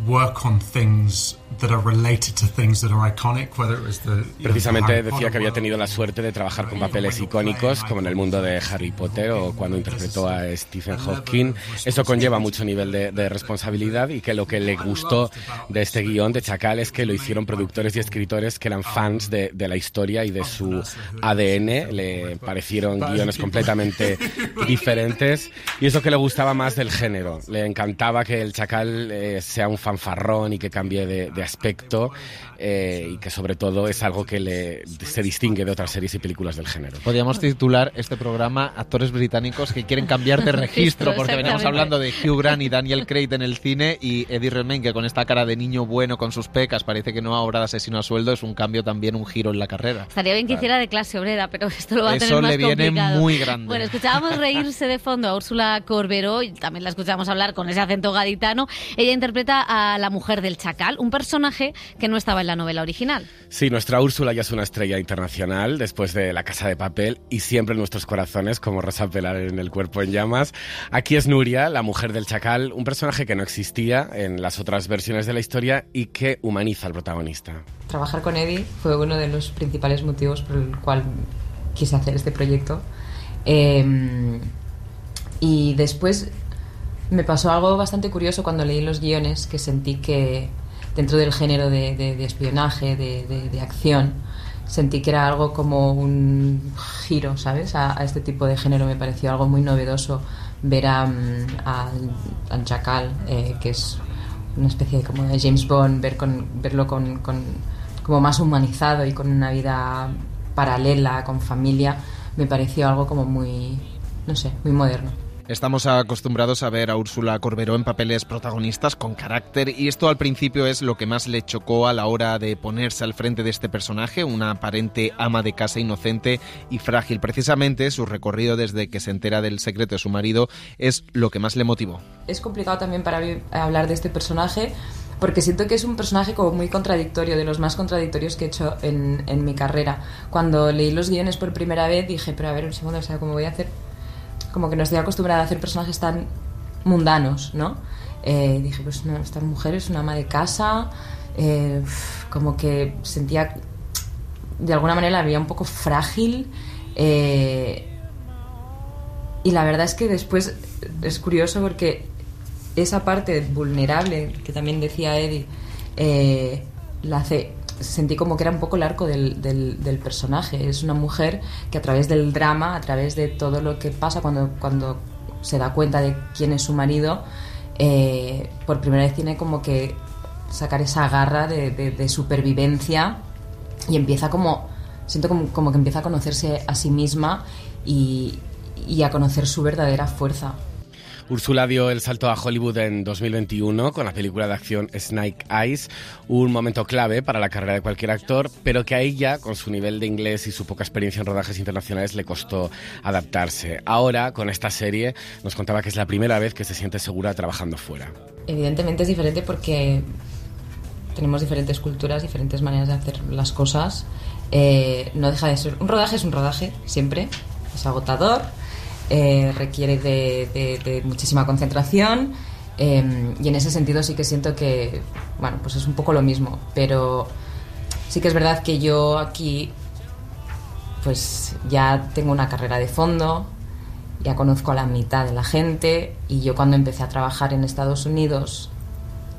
work on things that are related to things that are iconic, whether it was the... Precisamente decía que había tenido la suerte de trabajar con papeles icónicos, como en el mundo de Harry Potter o cuando interpretó a Stephen Hawking. Eso conlleva mucho nivel de responsabilidad, y que lo que le gustó de este guión de Chacal es que lo hicieron productores y escritores que eran fans de la historia y de su ADN. Le parecieron guiones completamente diferentes, y eso que le gustaba más del género. Le encantaba que el Chacal sea un fanfarrón y que cambie de aspecto, y que sobre todo es algo que se distingue de otras series y películas del género. Podríamos titular este programa Actores británicos que quieren cambiar de registro, porque veníamos hablando de Hugh Grant y Daniel Craig en el cine, y Eddie Redmayne, que con esta cara de niño bueno con sus pecas parece que no ahora de asesino a sueldo, es un cambio también, un giro en la carrera. Estaría bien que hiciera de clase obrera, pero esto lo va a tener Eso más le viene complicado. muy grande. Bueno, escuchábamos reírse de fondo a Úrsula Corberó, y también la escuchábamos hablar con ese acento gaditano. Ella interpreta a la mujer del Chacal, un personaje que no estaba en la novela original. Sí, nuestra Úrsula ya es una estrella internacional después de La Casa de Papel, y siempre en nuestros corazones como Rosa Pelar en El Cuerpo en Llamas. Aquí es Nuria, la mujer del Chacal, un personaje que no existía en las otras versiones de la historia y que humaniza al protagonista. Trabajar con Eddie fue uno de los principales motivos por el cual quise hacer este proyecto. Y después me pasó algo bastante curioso cuando leí los guiones, que sentí que dentro del género de espionaje, de acción, sentí que era algo como un giro, ¿sabes? A este tipo de género. Me pareció algo muy novedoso ver al Chacal, que es una especie como de James Bond, verlo como más humanizado y con una vida paralela, con familia. Me pareció algo como muy, no sé, muy moderno. Estamos acostumbrados a ver a Úrsula Corberó en papeles protagonistas con carácter, y esto al principio es lo que más le chocó a la hora de ponerse al frente de este personaje, una aparente ama de casa inocente y frágil. Precisamente su recorrido desde que se entera del secreto de su marido es lo que más le motivó. Es complicado también para mí hablar de este personaje, porque siento que es un personaje como muy contradictorio, de los más contradictorios que he hecho en mi carrera. Cuando leí los guiones por primera vez dije, pero a ver un segundo, o sea, ¿cómo voy a hacer? Como que no estoy acostumbrada a hacer personajes tan mundanos, ¿no? Dije, pues no, esta mujer es una ama de casa, como que sentía, de alguna manera la veía un poco frágil, y la verdad es que después es curioso porque esa parte vulnerable que también decía Eddie, sentí como que era un poco el arco del personaje. Es una mujer que a través del drama, a través de todo lo que pasa cuando se da cuenta de quién es su marido, por primera vez tiene como que sacar esa garra de supervivencia, y empieza siento como que empieza a conocerse a sí misma y a conocer su verdadera fuerza. Úrsula dio el salto a Hollywood en 2021 con la película de acción Snake Eyes, un momento clave para la carrera de cualquier actor, pero que a ella, con su nivel de inglés y su poca experiencia en rodajes internacionales, le costó adaptarse. Ahora, con esta serie, nos contaba que es la primera vez que se siente segura trabajando fuera. Evidentemente es diferente porque tenemos diferentes culturas, diferentes maneras de hacer las cosas. No deja de ser... Un rodaje es un rodaje, siempre. Es agotador. Requiere de muchísima concentración y en ese sentido sí que siento que, bueno, pues es un poco lo mismo, pero sí que es verdad que yo aquí pues ya tengo una carrera de fondo, ya conozco a la mitad de la gente y yo cuando empecé a trabajar en Estados Unidos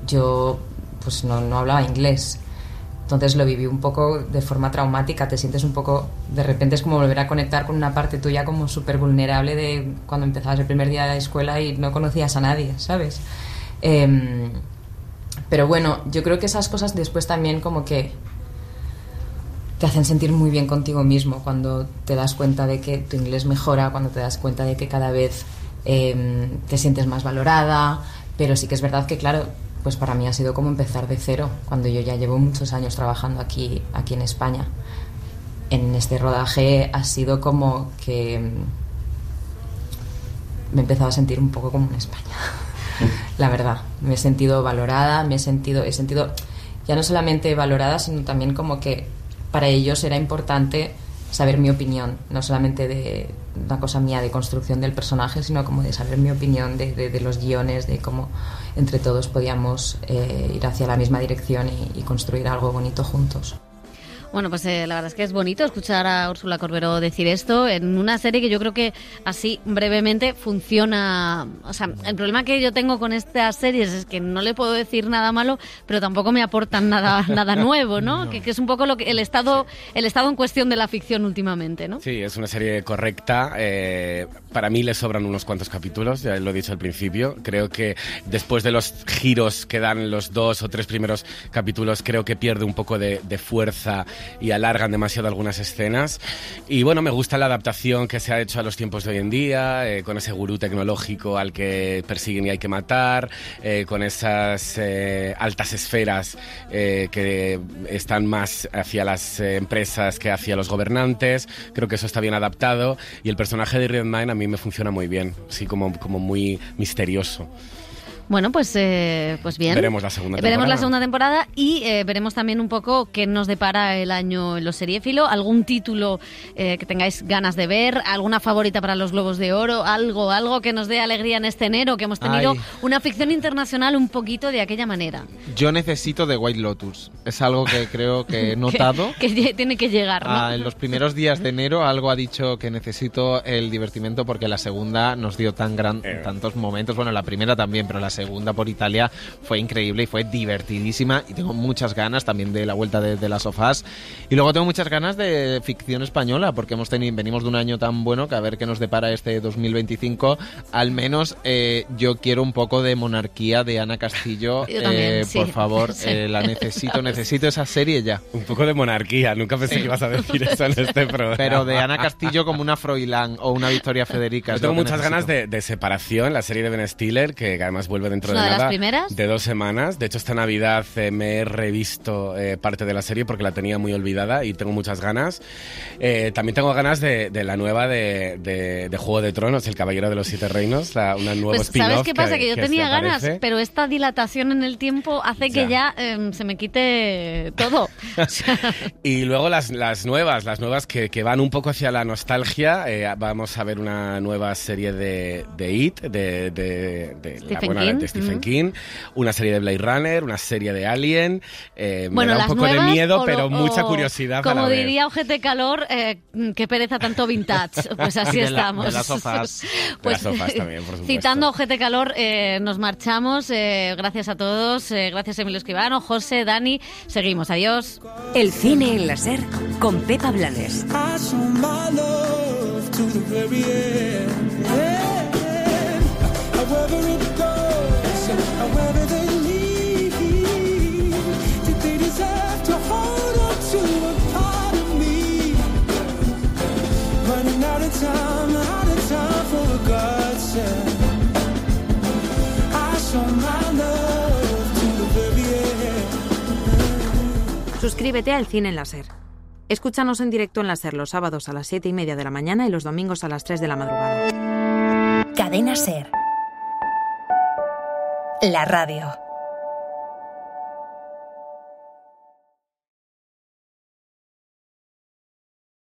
yo pues no hablaba inglés. Entonces lo viví un poco de forma traumática, te sientes un poco, de repente es como volver a conectar con una parte tuya como súper vulnerable de cuando empezabas el primer día de la escuela y no conocías a nadie, ¿sabes? Pero bueno, yo creo que esas cosas después también como que te hacen sentir muy bien contigo mismo cuando te das cuenta de que tu inglés mejora, cuando te das cuenta de que cada vez te sientes más valorada, pero sí que es verdad que claro, pues para mí ha sido como empezar de cero, cuando yo ya llevo muchos años trabajando aquí en España. En este rodaje ha sido como que me he empezado a sentir un poco como en España. La verdad, me he sentido valorada, he sentido ya no solamente valorada, sino también como que para ellos era importante saber mi opinión, no solamente de una cosa mía de construcción del personaje, sino como de saber mi opinión de los guiones, de cómo entre todos podíamos ir hacia la misma dirección y construir algo bonito juntos. Bueno, pues la verdad es que es bonito escuchar a Úrsula Corberó decir esto en una serie que yo creo que así brevemente funciona. O sea, el problema que yo tengo con estas series es que no le puedo decir nada malo, pero tampoco me aportan nada nuevo, ¿no? No. Que es un poco lo que el estado en cuestión de la ficción últimamente, ¿no? Sí, es una serie correcta. Para mí le sobran unos cuantos capítulos, ya lo he dicho al principio. Creo que después de los giros que dan los 2 o 3 primeros capítulos, creo que pierde un poco de fuerza y alargan demasiado algunas escenas. Y bueno, me gusta la adaptación que se ha hecho a los tiempos de hoy en día, con ese gurú tecnológico al que persiguen y hay que matar, con esas altas esferas que están más hacia las empresas que hacia los gobernantes. Creo que eso está bien adaptado y el personaje de Redmayne a mí me funciona muy bien, así como muy misterioso. Bueno, pues bien. Veremos la segunda temporada y veremos también un poco qué nos depara el año en los seriéfilo. ¿Algún título que tengáis ganas de ver? ¿Alguna favorita para los Globos de Oro? ¿Algo que nos dé alegría en este enero? Que hemos tenido una ficción internacional un poquito de aquella manera. Yo necesito The White Lotus. Es algo que creo que he notado. que tiene que llegar, ¿no? En los primeros días de enero algo ha dicho que necesito el divertimento porque la segunda nos dio tantos momentos. Bueno, la primera también, pero la segunda por Italia fue increíble y fue divertidísima y tengo muchas ganas también de la vuelta de Last of Us y luego tengo muchas ganas de ficción española porque venimos de un año tan bueno que a ver qué nos depara este 2025. Al menos yo quiero un poco de Monarquía de Ana Castillo. Yo también, sí. Por favor, Sí. La necesito esa serie ya. Un poco de Monarquía, nunca pensé que ibas a decir eso en este programa. Pero de Ana Castillo como una Froilán o una Victoria Federica. Yo tengo muchas ganas de Separación, la serie de Ben Stiller, que además vuelve dentro de ¿Una de nada, las primeras? de 2 semanas. De hecho, esta Navidad me he revisto parte de la serie porque la tenía muy olvidada y tengo muchas ganas. También tengo ganas de la nueva de Juego de Tronos, El Caballero de los 7 Reinos, una nueva Pues spin-off. ¿sabes qué pasa? Que yo tenía se ganas, aparece. pero esta dilatación en el tiempo hace que ya se me quite todo. Y luego las nuevas que van un poco hacia la nostalgia. Vamos a ver una nueva serie de It, de Stephen King, una serie de Blade Runner, una serie de Alien. Me da un poco de miedo, pero mucha curiosidad como para ver. diría Ojete Calor, qué pereza tanto vintage. Pues así estamos. De las sofás. Pues, de las sofás también, por supuesto. Citando Ojete Calor, nos marchamos. Gracias a todos. Gracias Emilio Escribano, José, Dani. Seguimos. Adiós. El cine en la SER con Pepa Blanes. Running out of time for God's sake. Suscríbete a El Cine en la SER. Escúchanos en directo en la SER los sábados a las 7:30 de la mañana y los domingos a las 3 de la madrugada. Cadena SER. La radio.